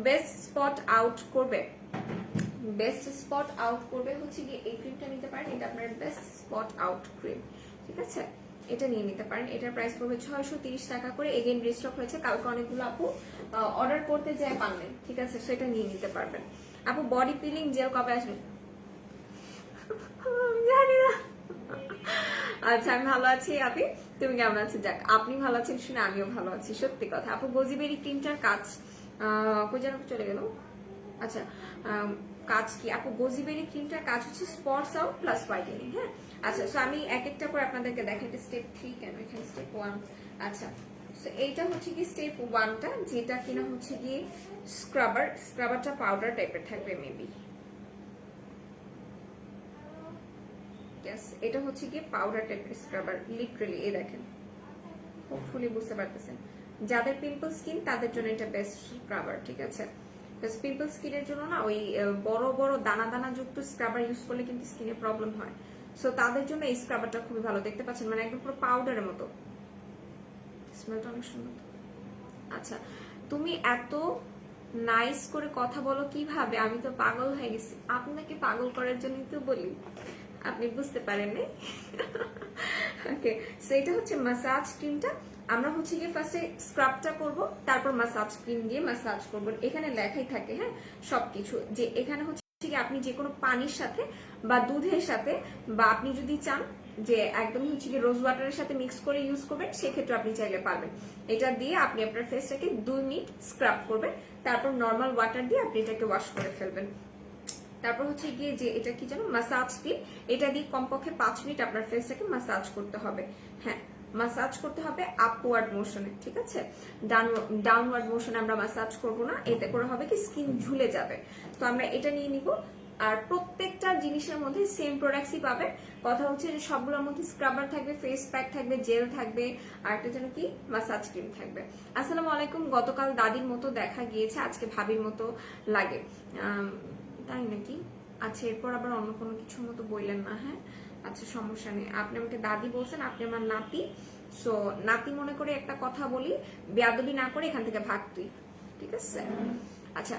[SPEAKER 1] বেস্ট স্পট আউট করবে বেস্ট স্পট আউট করবে হচ্ছে কি এই ক্রিমটা নিতে পারেন, এটা আপনার বেস্ট স্পট আউট ক্রিম, ঠিক আছে, এটা নিয়ে নিতে পারেন। এটার প্রাইস পড়বে 630 টাকা করে। এগেইন রিস্টক হয়েছে, কালকে অনেকগুলো আপু অর্ডার করতে যায় পারলেন, ঠিক আছে, সেটা নিয়ে নিতে পারবেন। আপু বডি পিলিং জেল কবে আসবে জানি না। আচ্ছা আমি ভালো আছি আপনি, তুমি কেমন আছো? যাক আপনি ভালো আছেন শুনে আমিও ভালো আছি, সত্যি কথা। আপু গজিবেরি ক্রিমটার কাজ কই যেন চলে গেল। আচ্ছা কাজ কি আপু? গজিবেরি ক্রিমটার কাজ হচ্ছে স্পটস আউট প্লাস হোয়াইটেনিং। হ্যাঁ আচ্ছা, সো আমি এক একটা করে আপনাদেরকে দেখাই। স্টেপ 3 কেন, এখানে স্টেপ 1। আচ্ছা সো এইটা হচ্ছে কি স্টেপ 1টা, যেটা কিনা হচ্ছে কি স্ক্রাবারটা পাউডার টাইপের থাকবে মেবি। এটা হচ্ছে কি পাউডার টাইপের স্ক্রাবার, লিটারালি এই দেখেন, হোপফুলি বুঝতে পারতেছেন। যাদের পিম্পল স্কিন তাদের জন্য এটা বেস্ট স্ক্রাবার, ঠিক আছে। পিম্পল স্কিনের জন্য না ওই বড় বড় দানা দানা যুক্ত স্ক্রাবার ইউজ করলে কিন্তু স্কিনে প্রবলেম হয়, সো তাদের জন্য এই স্ক্রাবারটা খুবই ভালো। দেখতে পাচ্ছেন মানে একদম পুরো পাউডারের মতো, স্মেলটা অনেক সুন্দর। আচ্ছা তুমি এত নাইস করে কথা বলো কিভাবে? আমি তো পাগল হয়ে গেছি, আপনাকে পাগল করার জন্যই তো বলি, আপনি বুঝতে পারেননি। ওকে সো এটা হচ্ছে মাসাজ ক্রিমটা। আমরা হচ্ছে গিয়ে ফার্স্টে স্ক্রাবটা করব, তারপর মাসাজ ক্রিম দিয়ে মাসাজ করব। এখানে লেখাই থাকে হ্যাঁ সবকিছু, যে এখানে হচ্ছে কি আপনি যে কোনো পানির সাথে বা দুধের সাথে, বা আপনি যদি চান যে একদমই হচ্ছে কি রোজ ওয়াটারের সাথে মিক্স করে ইউজ করবেন, সেক্ষেত্রে আপনি চাইলে পারবেন। এটা দিয়ে আপনি আপনার ফেসটাকে 2 মিনিট স্ক্রাব করবেন, তারপর নর্মাল ওয়াটার দিয়ে আপনি এটাকে ওয়াশ করে ফেলবেন। তারপর হচ্ছে গিয়ে যে এটা কি জানো মাসাজ ক্রিম, এটা দিয়ে কমপক্ষে 5 মিনিট আপনার ফেসটাকে মাসাজ করতে হবে। হ্যাঁ মাসাজ করতে হবে আপওয়ার্ড মোশনে, ঠিক আছে, ডাউনওয়ার্ড মোশনে আমরা মাসাজ করব না, এতে করে হবে কি স্কিন ঝুলে যাবে। তো আমরা এটা নিয়ে নিব। আর প্রত্যেকটা জিনিসের মধ্যে সেম প্রোডাক্টসই পাবেন। কথা হচ্ছে যে সবগুলোর মধ্যে স্ক্রাবার থাকবে, ফেস প্যাক থাকবে, জেল থাকবে, আর একটা যেন কি মাসাজ ক্রিম থাকবে। আসসালামু আলাইকুম। গতকাল দাদির মতো দেখা গিয়েছে, আজকে ভাবির মতো লাগে, তাই নাকি? আচ্ছা এরপর আবার অন্য কোনো কিছুর মতো বললেন না। হ্যাঁ আচ্ছা সমস্যা নেই, আপনি আমাকে দাদি বলছেন, আপনি আমার নাতি, সো নাতি মনে করে একটা কথা বলি, বেয়াদবি না করে এখান থেকে ভাগ তুই, ঠিক আছে। আচ্ছা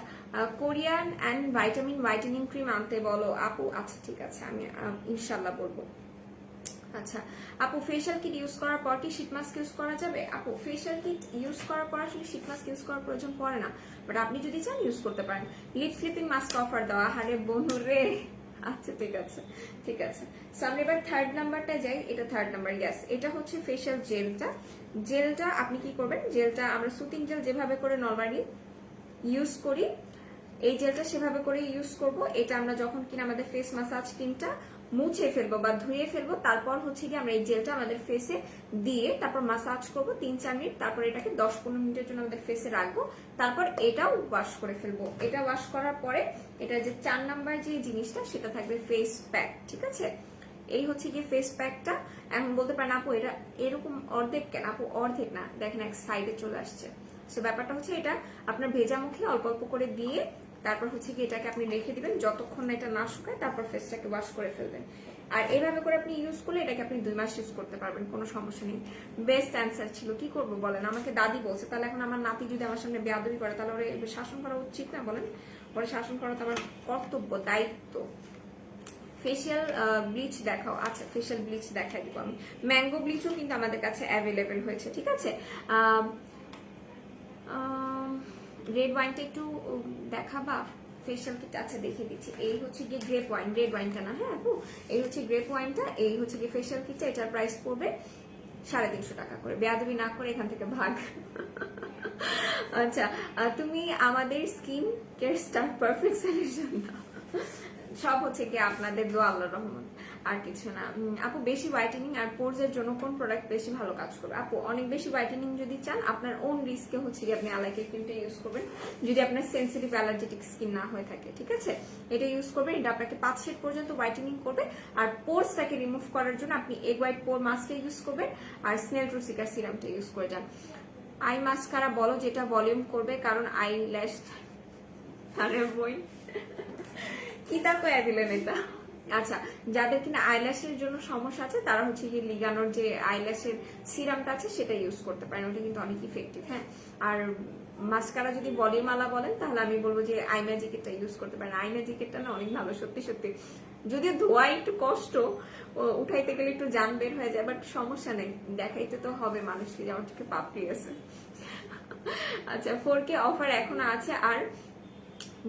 [SPEAKER 1] Korean and vitamin whitening cream আনতে বলো আপু। আচ্ছা ঠিক আছে, আমি ইনশাল্লাহ বলবো। আচ্ছা আপু ফেশিয়াল কিট ইউজ করার পর কি শীট মাস্ক ইউজ করা যাবে? আপু ফেশিয়াল কিট ইউজ করার পর আসলে শীট মাস্ক ইউজ করার প্রয়োজন পড়ে না, বাট আপনি যদি চান ইউজ করতে পারেন। লিপ স্লিপিং মাস্ক অফার দেওয়া, হারে বনু রে। আচ্ছা ঠিক আছে ঠিক আছে। সো আমরা এবার 3rd নাম্বারটা যাই। এটা 3rd নাম্বার, ইয়েস। এটা হচ্ছে ফেশিয়াল জেলটা। জেলটা আপনি কি করবেন, জেলটা আমরা সুতিং জেল যেভাবে করে নরমালি ইউজ করি, এই জেলটা সেভাবে করে ইউজ করব। এটা আমরা যখন কিনা আমাদের ফেস মাসাজ ক্রিমটা মুছে ফেলবো বা ধুয়ে ফেলবো, তারপর হচ্ছে কি আমরা এই জেলটা আমাদের ফেসে দিয়ে তারপর মাসাজ করবো 3-4 মিনিট, তারপর এটাকে 10-15 মিনিটের জন্য আমাদের ফেসে রাখবো, তারপর এটাও ওয়াশ করে ফেলবো। এটা ওয়াশ করার পরে এটা যে 4 নাম্বার যে জিনিসটা সেটা থাকবে ফেস প্যাক, ঠিক আছে। এই হচ্ছে কি ফেস প্যাকটা। এখন বলতে পারেন আপু এটা এরকম অর্ধেক কেন? আপু অর্ধেক না, দেখেন এক সাইডে চলে আসছে। সো ব্যাপারটা হচ্ছে এটা আপনার ভেজা মুখে অল্প অল্প করে দিয়ে তারপর হচ্ছে কি এটাকে আপনি রেখে দিবেন যতক্ষণ না এটা না শুকায়, তারপর ফেসটাকে ওয়াশ করে ফেলবেন। আর এইভাবে করে আপনি ইউজ করলে এটাকে আপনি 2 মাস ইউজ করতে পারবেন, কোনো সমস্যা নেই। বেস্ট অ্যান্সার ছিল, কি করবো বলেন? আমাকে দাদি বলছে, তাহলে এখন আমার নাতি যদি আমার সামনে বেয়াদবি করে তাহলে ওরে শাসন করা উচিত না বলেন? ওরে শাসন করা তো আমার কর্তব্য, দায়িত্ব। ফেশিয়াল ব্লিচ দেখাও। আচ্ছা ফেশিয়াল ব্লিচ দেখাই দিব আমি। ম্যাঙ্গো ব্লিচও কিন্তু আমাদের কাছে অ্যাভেলেবেল হয়েছে, ঠিক আছে। রেড ওয়াইনটা একটু দেখাবা ফেশিয়াল কিট? আচ্ছা দেখিয়ে দিচ্ছি। এই হচ্ছে গিয়ে গ্রেপ ওয়াইন, রেড ওয়াইনটা না, হ্যাঁ আপু এই হচ্ছে গ্রেপ ওয়াইনটা। এই হচ্ছে গিয়ে ফেশিয়াল কিটটা, এটার প্রাইস পড়বে 350 টাকা করে। বেয়াদবি না করে এখান থেকে ভাগ। আচ্ছা তুমি আমাদের skin care star perfect solution সব হচ্ছে কি আপনাদের দোয়া, আল্লাহর রহমত, আর কিছু না। আপু বেশি হোয়াইটেনিং আর পোরসের জন্য কোন প্রোডাক্ট বেশি ভালো কাজ করবে? আপু অনেক বেশি হোয়াইটেনিং যদি চান আপনার ওন রিস্কে হচ্ছে কি আপনি অ্যালাইকে ক্রিমটা ইউজ করবেন, যদি আপনার সেনসিটিভ অ্যালার্জেটিক স্কিন না হয়ে থাকে, ঠিক আছে। এটা ইউজ করবেন, এটা আপনাকে 5 শেড পর্যন্ত হোয়াইটেনিং করবে। আর পোরসটাকে রিমুভ করার জন্য আপনি এগ হোয়াইট পোর মাস্কটা ইউজ করবেন আর স্নেল ট্রুসিকার সিরামটা ইউজ করে যান। আই মাস্কারা বলো যেটা ভলিউম করবে, কারণ আই ল্যাশ। আরে বই কি তা কয়া দিলেন এটা? আচ্ছা, যাদের কিনা আইল্যাশের জন্য সমস্যা আছে তারা হচ্ছে কি লিগানোর যে আইল্যাশের সিরামটা আছে সেটা ইউজ করতে পারেন, ওটা কিন্তু অনেক ইফেক্টিভ। হ্যাঁ, আর মাস্কারা যদি বলিমালা বলেন তাহলে আমি বলবো যে আই ম্যাজিকেরটা ইউজ করতে পারেন। আই ম্যাজিকেরটা না অনেক ভালো, সত্যি সত্যি। যদিও ধোয়া একটু কষ্ট, উঠাইতে গেলে একটু জান বের হয়ে যায়, বাট সমস্যা নেই, দেখাইতে তো হবে মানুষকে যে আমার চোখে পাপড়ি আছে। আচ্ছা, 4K অফার এখনো আছে। আর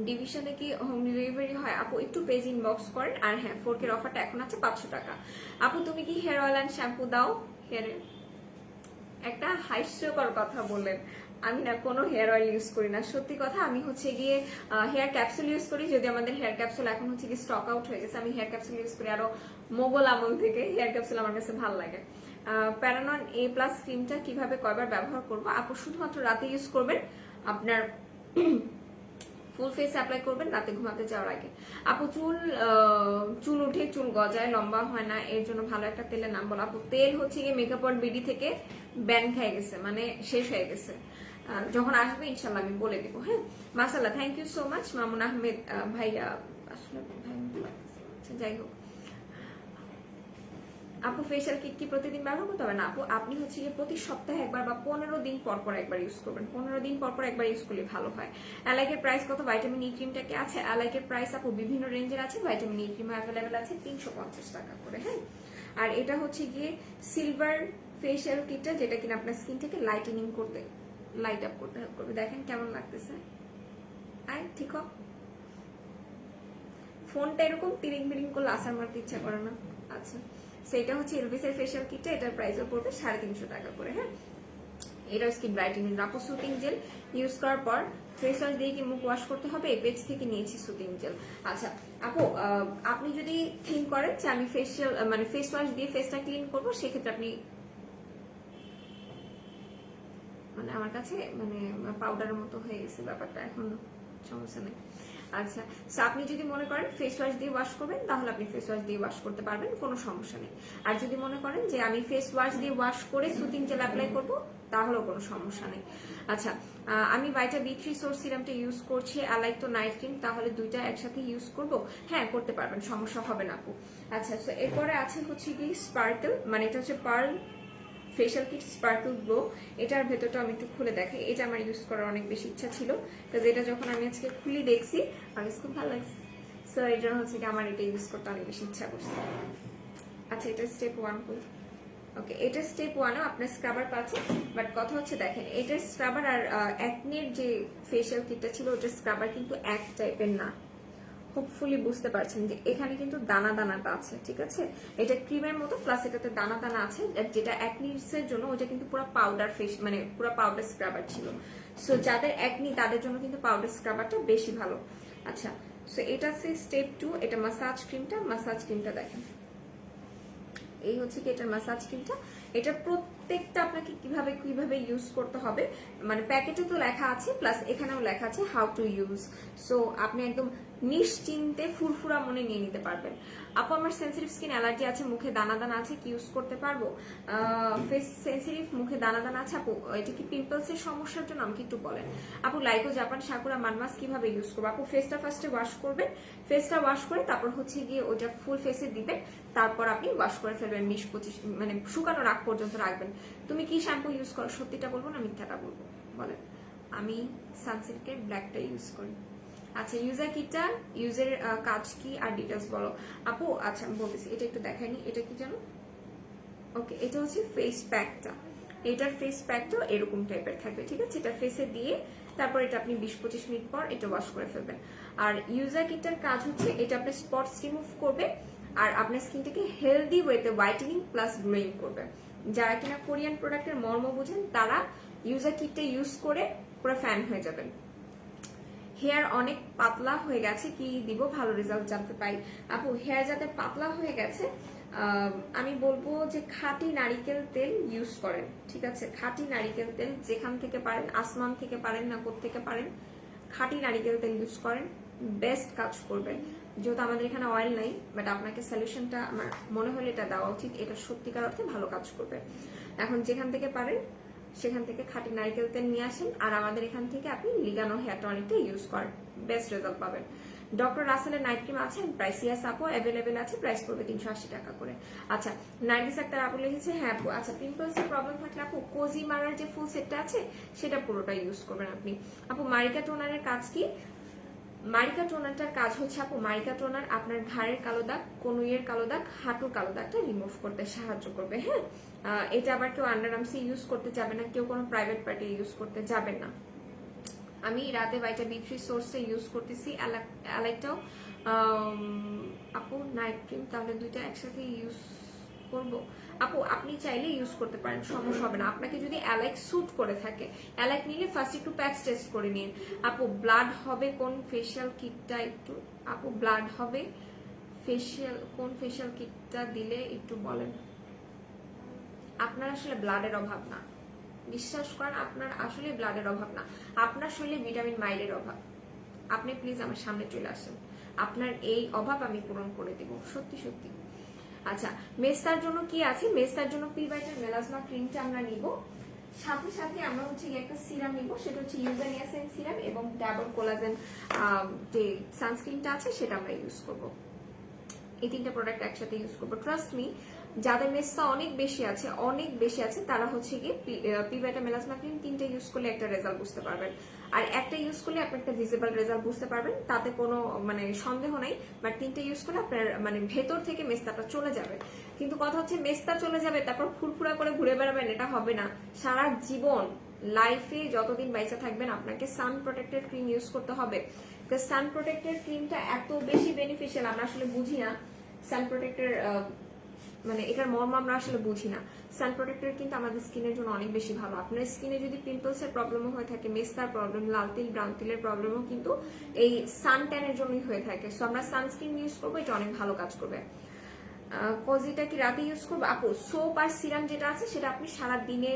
[SPEAKER 1] ডিভিশনে কি হোম ডেলিভারি হয় আপু? একটু পেজ ইনবক্স করেন। আর হ্যাঁ, 4K অফারটা এখন আছে 500 টাকা। আপু তুমি কি হেয়ার অয়েল অ্যান্ড শ্যাম্পু দাও হেয়ারে? একটা হাস্যকর কথা বললেন, আমি না কোনো হেয়ার অয়েল ইউজ করি না, সত্যি কথা। আমি হচ্ছে গিয়ে হেয়ার ক্যাপসুল ইউজ করি, যদি আমাদের হেয়ার ক্যাপসুল এখন হচ্ছে গিয়ে স্টক আউট হয়ে গেছে। আমি হেয়ার ক্যাপসুল ইউজ করি আরো মোগল আমল থেকে, হেয়ার ক্যাপসুল আমার কাছে ভালো লাগে। প্যারানন A+ ক্রিমটা কিভাবে কয়বার ব্যবহার করবো আপু? শুধুমাত্র রাতে ইউজ করবেন, আপনার ফুল ফেস অ্যাপ্লাই করবেন রাতে ঘুমাতে যাওয়ার আগে। আপু চুল উঠে চুল গজায়, লম্বা হয় না, এর জন্য ভালো একটা তেলের নাম বলো আপু। তেল হচ্ছে গিয়ে মেকআপ অর বিডি থেকে ব্যান খেয়ে গেছে, মানে শেষ হয়ে গেছে, যখন আসবে ইনশাল্লাহ আমি বলে দিব। হ্যাঁ, মাসাল্লাহ, thank you so much Mamun Ahmed ভাইয়া। আসলে যাই হোক আপু, ফেশিয়াল কিট কি প্রতিদিন ব্যবহার করতে হবে না আপু? আপনি হচ্ছে যে প্রতি সপ্তাহে একবার বা 15 দিন পর পর একবার ইউজ করবেন, 15 দিন পর পর একবার ইউজ করলে ভালো হয়। অ্যালাইকের প্রাইস কত? ভাইটামিন ই ক্রিমটা কি আছে? অ্যালাইকের প্রাইস আপু বিভিন্ন রেঞ্জের আছে, ভাইটামিন ই ক্রিম অ্যাভেলেবেল আছে 350 টাকা করে। হ্যাঁ, আর এটা হচ্ছে গিয়ে সিলভার ফেশিয়াল কিটটা, যেটা কিনা আপনার স্কিনটাকে লাইটেনিং করতে, লাইট আপ করতে হেল্প করবে। দেখেন কেমন লাগতেছে, আই ঠিক হোক। ফোনটা এরকম তিরিং বিরিং করলে আসার মারতে ইচ্ছা করে না। আচ্ছা, সেটা হচ্ছে এলভিসের ফেশিয়াল কিটটা, এটার প্রাইসও পড়বে 350 টাকা করে। হ্যাঁ, এটা স্কিন ব্রাইটেনিং। আপু সুতিং জেল ইউজ করার পর ফেস ওয়াশ দিয়ে কি মুখ ওয়াশ করতে হবে? এই পেজ থেকে নিয়েছি সুতিং জেল। আচ্ছা আপু, আপনি যদি থিঙ্ক করেন যে আমি ফেশিয়াল মানে ফেস ওয়াশ দিয়ে ফেসটা ক্লিন করবো, সেক্ষেত্রে আপনি মানে আমার কাছে মানে পাউডারের মতো হয়ে গেছে ব্যাপারটা, এখন সমস্যা নেই। আচ্ছা, আপনি যদি মনে করেন ফেস ওয়াশ দিয়ে ওয়াশ করবেন তাহলে আপনি ফেস ওয়াশ দিয়ে ওয়াশ করতে পারবেন, কোনো সমস্যা নেই। আর যদি মনে করেন যে আমি ফেস ওয়াশ দিয়ে ওয়াশ করে সুতিং জেল অ্যাপ্লাই করবো, তাহলেও কোনো সমস্যা নেই। আচ্ছা, আমি ভাইটা B3 সোর্স সিরামটা ইউজ করছি, অ্যালাইক তো নাইট ক্রিম, তাহলে দুইটা একসাথে ইউজ করব? হ্যাঁ, করতে পারবেন, সমস্যা হবে না আপু। আচ্ছা, তো এরপরে আছে হচ্ছে কি স্পার্কেল, মানে এটা হচ্ছে pearl facial kit sparkle glow. এটার ভেতরটা আমি একটু খুলে দেখাই, এটা আমার ইউজ করার অনেক বেশি ইচ্ছা ছিল, কারণ এটা যখন আমি আজকে খুলে দেখছি আমার খুব ভালো লাগছে, সো এই জন্য হচ্ছে কি আমার এটা ইউজ করতে অনেক বেশি ইচ্ছা করছে। আচ্ছা, এটা স্টেপ 1 করি। ওকে, এটা স্টেপ 1-এও আপনার স্ক্রাবার পাচ্ছেন, বাট কথা হচ্ছে দেখেন এটার স্ক্রাবার আর অ্যাকনের যে ফেশিয়াল কিটটা ছিল ওটার স্ক্রাবার কিন্তু এক টাইপের না। হোপফুলি বুঝতে পারছেন যে এখানে কিন্তু দানা দানাটা আছে, ঠিক আছে? এটা ক্রিমের মতো, প্লাস এটাতে দানা দানা আছে, যেটা অ্যাকনির জন্য ওটা কিন্তু পুরো পাউডার ফেস মানে পুরো পাউডার স্ক্রাবার ছিল। সো যাদের অ্যাকনি তাদের জন্য কিন্তু পাউডার স্ক্রাবারটা বেশি ভালো। আচ্ছা, সো এটা হচ্ছে স্টেপ 2। এটা মাসাজ ক্রিমটা দেখেন, এই হচ্ছে কি এটার মাসাজ ক্রিমটা। এটা প্রত্যেকটা আপনাকে কিভাবে কিভাবে ইউজ করতে হবে মানে প্যাকেটে তো লেখা আছে, প্লাস এখানেও লেখা আছে হাউ টু ইউজ। সো আপনি একদম নিশ্চিন্তে ফুরফুরা মনে নিয়ে নিতে পারবেন। আপু আমার সেন্সিটিভ স্কিন অ্যালার্জি আছে, মুখে দানা দানা আছে, কি ইউজ করতে পারবো? ফেস সেন্সিটিভ, মুখে দানা দানা আছে আপু, এটা কি পিম্পলসের সমস্যার জন্য? আমাকে একটু বলেন। আপু লাইকো জাপান সাকুরা মানমাস কিভাবে ইউজ করবো? আপু ফেসটা ফার্স্টে ওয়াশ করবেন, ফেসটা ওয়াশ করে তারপর হচ্ছে গিয়ে ওটা ফুল ফেসে দিবেন, তারপর আপনি ওয়াশ করে ফেলবেন 20-25 মানে শুকানোর আগ পর্যন্ত রাখবেন। তুমি কি শ্যাম্পু ইউজ করো? সত্যিটা বলবো না মিথ্যাটা বলবো বলেন? আমি সানসিল্কের ব্ল্যাকটা ইউজ করি। আচ্ছা, ইউজার কিটটা ইউজের কাজ কি আর ডিটেলস বলো আপু। আচ্ছা আমি বলতেছি, এটা একটু দেখাইনি, এটা কি জানো? ওকে, এটা হচ্ছে ফেস প্যাকটা, এটার ফেস প্যাকটাও এরকম টাইপের থাকবে, ঠিক আছে? এটা ফেসে দিয়ে তারপর এটা আপনি 20-25 মিনিট পর এটা ওয়াশ করে ফেলবেন। আর ইউজার কিটটার কাজ হচ্ছে এটা আপনার স্পটস রিমুভ করবে আর আপনার স্কিনটাকে হেলদি ওয়েতে হোয়াইটেনিং প্লাস গ্লোয়িং করবে। যারা কিনা কোরিয়ান প্রোডাক্টের মর্ম বুঝেন তারা ইউজার কিটটা ইউজ করে পুরো ফ্যান হয়ে যাবেন। হেয়ার অনেক পাতলা হয়ে গেছে, কি দিব ভালো রেজাল্ট জানতে পাই? আপু হেয়ার যাতে পাতলা হয়ে গেছে আমি বলবো যে খাঁটি নারিকেল তেল ইউজ করেন, ঠিক আছে? খাঁটি নারিকেল তেল যেখান থেকে পারেন, আসমান থেকে পারেন না কোত্থেকে পারেন, খাঁটি নারিকেল তেল ইউজ করেন, বেস্ট কাজ করবে। যেহেতু আমাদের এখানে অয়েল নাই, বাট আপনাকে সলিউশনটা আমার মনে হলে এটা দেওয়া উচিত, এটা সত্যিকার অর্থে ভালো কাজ করবে। এখন যেখান থেকে পারেন সেখান থেকে খাঁটি নারকেল তেল নিয়ে আসেন, আর আমাদের এখান থেকে আপনি লিগানো হেয়ার টনিকটা ইউজ করেন, বেস্ট রেজাল্ট পাবেন। ডক্টর রাসেলের নাইট ক্রিম আছে প্রাইস ইয়াস আপু অ্যাভেলেবেল আছে, প্রাইস পড়বে 380 টাকা করে। আচ্ছা নার্গিস আক্তার আপু লিখেছে হ্যাঁ আপু। আচ্ছা পিম্পলস এর প্রবলেম থাকলে আপু কোজি মারার যে ফুল সেটটা আছে সেটা পুরোটা ইউজ করবেন আপনি। আপু মারিকা টোনারের কাজ কি? মারিকা টোনারটার কাজ হচ্ছে আপু, মারিকা টোনার আপনার ঘাড়ের কালো দাগ, কনুইয়ের কালো দাগ, হাঁটুর কালো দাগটা রিমুভ করতে সাহায্য করবে। হ্যাঁ এটা আবার কেউ আন্ডার আর্মসে ইউজ করতে যাবে না, কেউ কোনো প্রাইভেট পার্টি ইউজ করতে যাবেন না। আমি রাতে ভাইটা বি3 সোর্সটা ইউজ করতেছি, অ্যালাইকটাও। আপু নাইট ক্রিম তাহলে দুইটা একসাথে ইউজ করব? আপু আপনি চাইলে ইউজ করতে পারেন, সমস্যা হবে না। আপনাকে যদি অ্যালাইক স্যুট করে থাকে, অ্যালাইক নিলে ফার্স্ট একটু প্যাচ টেস্ট করে নিন। আপু ব্লাড হবে কোন ফেশিয়াল কিটটা একটু, আপু ব্লাড হবে ফেশিয়াল কোন ফেশিয়াল কিটটা দিলে একটু বলেন। আপনার আসলে ব্লাডের অভাব না, বিশ্বাস করেন আপনার আসলে ব্লাডের অভাব না, আপনার শরীরে ভিটামিন মাইলের অভাব। আপনি প্লিজ আমার সামনে চলে আসেন, আপনার এই অভাব আমি পূরণ করে দিব, সত্যি সত্যি। আচ্ছা মেস্তার জন্য কি আছে? মেস্তার জন্য পিভাইটার মেলাজমা ক্রিমটা আমরা নিব, সাথে সাথে আমরা হচ্ছে একটা সিরাম নিব, সেটা হচ্ছে ইউজানিয়াসিন সিরাম এবং ডাবল কোলাজেন যে সানস্ক্রিনটা আছে সেটা আমরা ইউজ করব। এই তিনটা প্রোডাক্ট একসাথে ইউজ করবো। ট্রাস্ট মি যাদের মেস্তা অনেক বেশি আছে তারা হচ্ছে গিয়ে পিভাইটা মেলাজমা ক্রিম তিনটা ইউজ করলে একটা রেজাল্ট বুঝতে পারবেন, আর একটা ইউজ করলে আপনি একটা ভিজিবল রেজাল্ট বুঝতে পারবেন, তাতে কোনো মানে সন্দেহ নাই। বাট তিনটা ইউজ করলে আপনার মানে ভেতর থেকে মেস্তাটা চলে যাবে। কিন্তু কথা হচ্ছে মেস্তা চলে যাবে তারপর ফুরফুরা করে ঘুরে বেড়াবেন, এটা হবে না। সারা জীবন লাইফে যতদিন বাইচা থাকবেন আপনাকে সান প্রোটেক্টেড ক্রিম ইউজ করতে হবে। সান প্রোটেক্টেড ক্রিমটা এত বেশি বেনিফিশিয়াল, আমরা আসলে বুঝি না সান প্রোটেক্টের মানে এটার মর্ম আমরা আসলে বুঝি না। সান প্রোটেক্টর কিন্তু আমাদের স্কিনের জন্য অনেক বেশি ভালো। আপনার স্কিনে যদি পিম্পলস এর প্রবলেমও হয়ে থাকে, মেস্তার প্রবলেম, লাল তিল ব্রাউন তিলের প্রবলেমও কিন্তু এই সান ট্যানের জন্যই হয়ে থাকে। সো আমরা সানস্ক্রিন ইউজ করবো, এটা অনেক ভালো কাজ করবে। কজিটা কি রাতে ইউজ করবো? আপু সোপ আর সিরাম যেটা আছে সেটা আপনি সারা দিনে,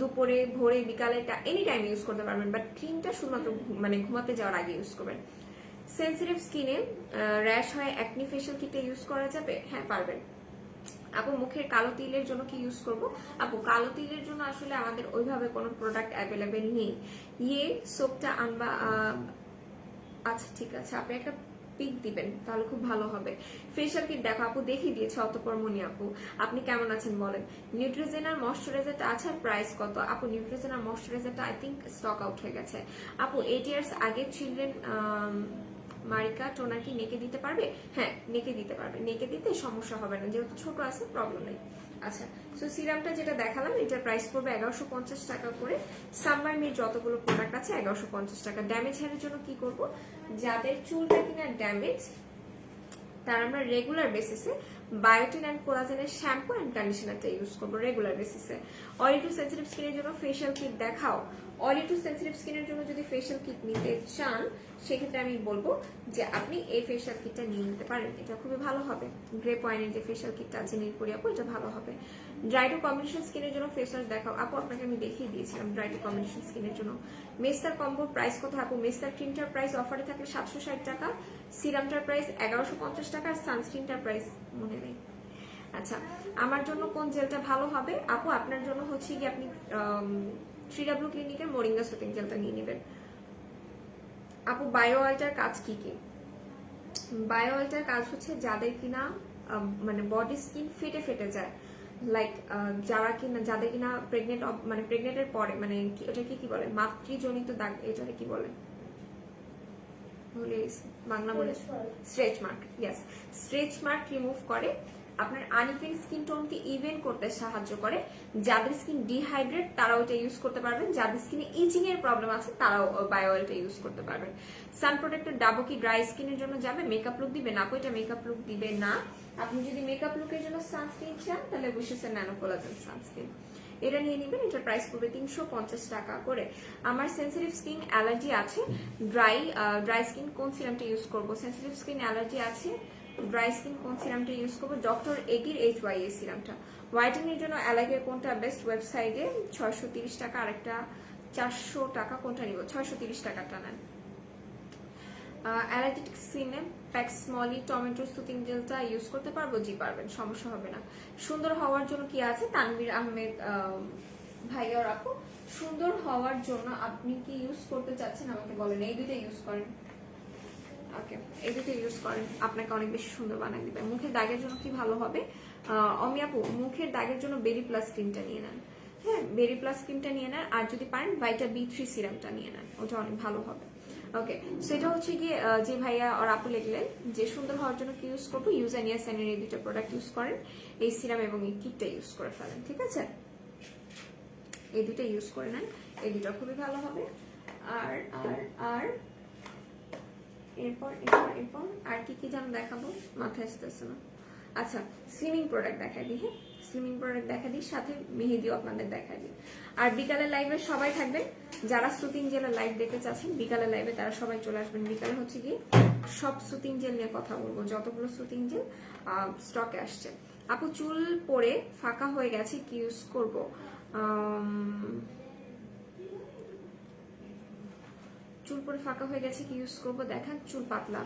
[SPEAKER 1] দুপুরে, ভোরে, বিকালে এনি টাইম ইউজ করতে পারবেন, বাট ক্রিমটা শুধুমাত্র মানে ঘুমাতে যাওয়ার আগে ইউজ করবেন। সেন্সিটিভ স্কিনে র্যাশ হয় অ্যাকনি ফেশিয়াল কিটে ইউজ করা যাবে? হ্যাঁ পারবেন। আপু মুখের কালো তিলের জন্য কি ইউজ করব? আপু কালো তিলের জন্য আসলে আমাদের ওইভাবে কোনো প্রোডাক্ট অ্যাভেলেবেল নেই। সোপটা আনবা। আচ্ছা ঠিক আছে, আপনি একটা পিক দিবেন তাহলে খুব ভালো হবে। ফেশিয়াল কিট দেখো আপু দেখিয়ে দিয়েছে অতঃপর মনি আপু, আপনি কেমন আছেন বলেন। নিউট্রিজেনার ময়শ্চারাইজারটা আছে, প্রাইস কত? আপু নিউট্রিজেনার ময়শ্চারাইজারটা আই থিঙ্ক স্টক আউট হয়ে গেছে। আপু 8 ইয়ার্স আগে চিলড্রেন মারিকা টোনার কি নেকে দিতে পারবে? হ্যাঁ নেকে দিতে পারবে, নেকে দিতে সমস্যা হবে না, যেহেতু ছোট আছে প্রবলেম নেই। আচ্ছা সো সিরামটা যেটা দেখালাম এটার প্রাইস পড়বে 1150 টাকা করে। সামার মির যতগুলো প্রোডাক্ট আছে 1150 টাকা। ড্যামেজ হেয়ারের জন্য কি করব? যাদের চুলটা কিনা ড্যামেজ তার আমরা রেগুলার বেসিসে বায়োটিন অ্যান্ড কোলাজেনের শ্যাম্পু অ্যান্ড কন্ডিশনারটা ইউজ করবো রেগুলার বেসিসে। অয়েলি টু সেন্সিটিভ স্কিনের জন্য ফেশিয়াল কিট দেখাও। অয়েলি টু সেন্সিটিভ স্কিনের জন্য যদি ফেশিয়াল কিট নিতে চান সেক্ষেত্রে আমি বলবো যে আপনি এই ফেশিয়াল কিটটা নিয়ে নিতে পারেন, এটা খুবই ভালো হবে। গ্রেপ ওয়াইনের যে ফেশিয়াল কিটটা আছে নীলপরি আপু, এটা ভালো হবে। ড্রাই টু কম্বিনেশন স্কিনের জন্য ফেস ওয়াশ দেখাও। আপু আপনাকে আমি দেখিয়ে দিয়েছিলাম ড্রাই টু কম্বিনেশন স্কিনের জন্য। মেস্তার কম্বোর প্রাইস কত আপু? মেস্তার ক্রিমটার প্রাইস অফারে থাকলে 760 টাকা, সিরামটার প্রাইস 1150 টাকা, আর সানস্ক্রিনটার প্রাইস মনে নেই। আচ্ছা আমার জন্য কোন জেলটা ভালো হবে? আপু আপনার জন্য হচ্ছে কি আপনি 3W ক্লিনিকের মোরিঙ্গা সুতিং জেলটা নিয়ে নেবেন। আপু বায়ো অয়েলটার কাজ কি কি? বায়ো অয়েলটার কাজ হচ্ছে যাদের কিনা মানে বডি স্কিন ফেটে ফেটে যায়, লাইক যাদের কিনা প্রেগনেন্ট মানে প্রেগনেন্টের পরে মানে ওটাকে কি বলে মাতৃজনিত দাগ, এটাকে কি বলে বাংলা বলে stretch mark. Yes stretch mark remove করে, আপনার আনইভেন স্কিন টোনকে ইভেন করতে সাহায্য করে। যাদের স্কিন ডিহাইড্রেট তারাও এটা ইউজ করতে পারবেন, যাদের স্কিনে ইচিং এর প্রবলেম আছে তারাও বায়ো অয়েলটা ইউজ করতে পারবেন। সান প্রোটেক্টর ডাবো কি ড্রাই স্কিনের জন্য যাবে? মেকআপ লুক দিবে না? এটা মেকআপ লুক দিবে না। আপনি যদি মেকআপ লুকের জন্য সানস্ক্রিন চান তাহলে অবশ্যই ন্যানো কোলাজেন সানস্ক্রিন এটা নিয়ে নেবেন, এটার প্রাইস পড়বে 350 টাকা করে। আমার সেন্সিটিভ স্কিন অ্যালার্জি আছে, ড্রাই স্কিন কোন সিরামটা ইউজ করবো? সেন্সিটিভ স্কিন অ্যালার্জি আছে, ড্রাই স্কিন কোন সিরামটা ইউজ করবো? ডক্টর এগির HYA সিরামটা। হোয়াইটেনিং এর জন্য অ্যালাইকের কোনটা বেস্ট? ওয়েবসাইটে 630 টাকা, আরেকটা 400 টাকা, কোনটা নিব? 630 টাকাটা নেন। অ্যালার্জেটিক স্কিনে প্যাক্স স্মলি টমেটো সুতিং জেলটা ইউজ করতে পারবো? জি পারবেন, সমস্যা হবে না। সুন্দর হওয়ার জন্য কি আছে? তানভীর আহমেদ ভাইয়ার আপু সুন্দর হওয়ার জন্য আপনি কি ইউজ করতে চাচ্ছেন আমাকে বলেন, এই দুইটা ইউজ করেন। ওকে, এই দুটো ইউজ করেন, আপনাকে অনেক বেশি সুন্দর বানিয়ে দিবে। মুখের দাগের জন্য কি ভালো হবে, অমি আপু মুখের দাগের জন্য বেরি প্লাস ক্রিমটা নিয়ে নেন। হ্যাঁ, বেরি প্লাস ক্রিমটা নিয়ে নেন, আর যদি পারেন ভাইটা B3 সিরামটা নিয়ে নেন, ওটা অনেক ভালো হবে। ওকে, সেটা হচ্ছে গিয়ে যে ভাইয়া আর আপু লিখলেন যে সুন্দর হওয়ার জন্য কি ইউজ করবো, ইউজ অ্যান্ড ইয়াস এই দুটো প্রোডাক্ট ইউজ করেন, এই সিরাম এবং এই কিটটা ইউজ করে ফেলেন, ঠিক আছে? এই দুটো ইউজ করে নেন, এই দুটো খুবই ভালো হবে। আর আর আর এরপর এরপর এরপর আর কি কি যেন দেখাবো, মাথায় আসতেছে না। আচ্ছা, স্লিমিং প্রোডাক্ট দেখা দিই। হ্যাঁ, স্লিমিং প্রোডাক্ট দেখা দিই, সাথে মেহেদিও আপনাদের দেখা দিই। আর বিকালের লাইভে সবাই থাকবেন, যারা সুতিং জেলের লাইভ দেখতে চাচ্ছেন বিকালের লাইভে তারা সবাই চলে আসবেন। বিকালে হচ্ছে কি সব সুতিং জেল নিয়ে কথা বলবো, যতগুলো সুতিং জেল স্টকে আসছে। আপু চুল পরে ফাঁকা হয়ে গেছে, কি ইউজ করব? চুল পরে ফাঁকা হয়ে গেছে কি ইউজ করবো দেখান। চুল পাতলা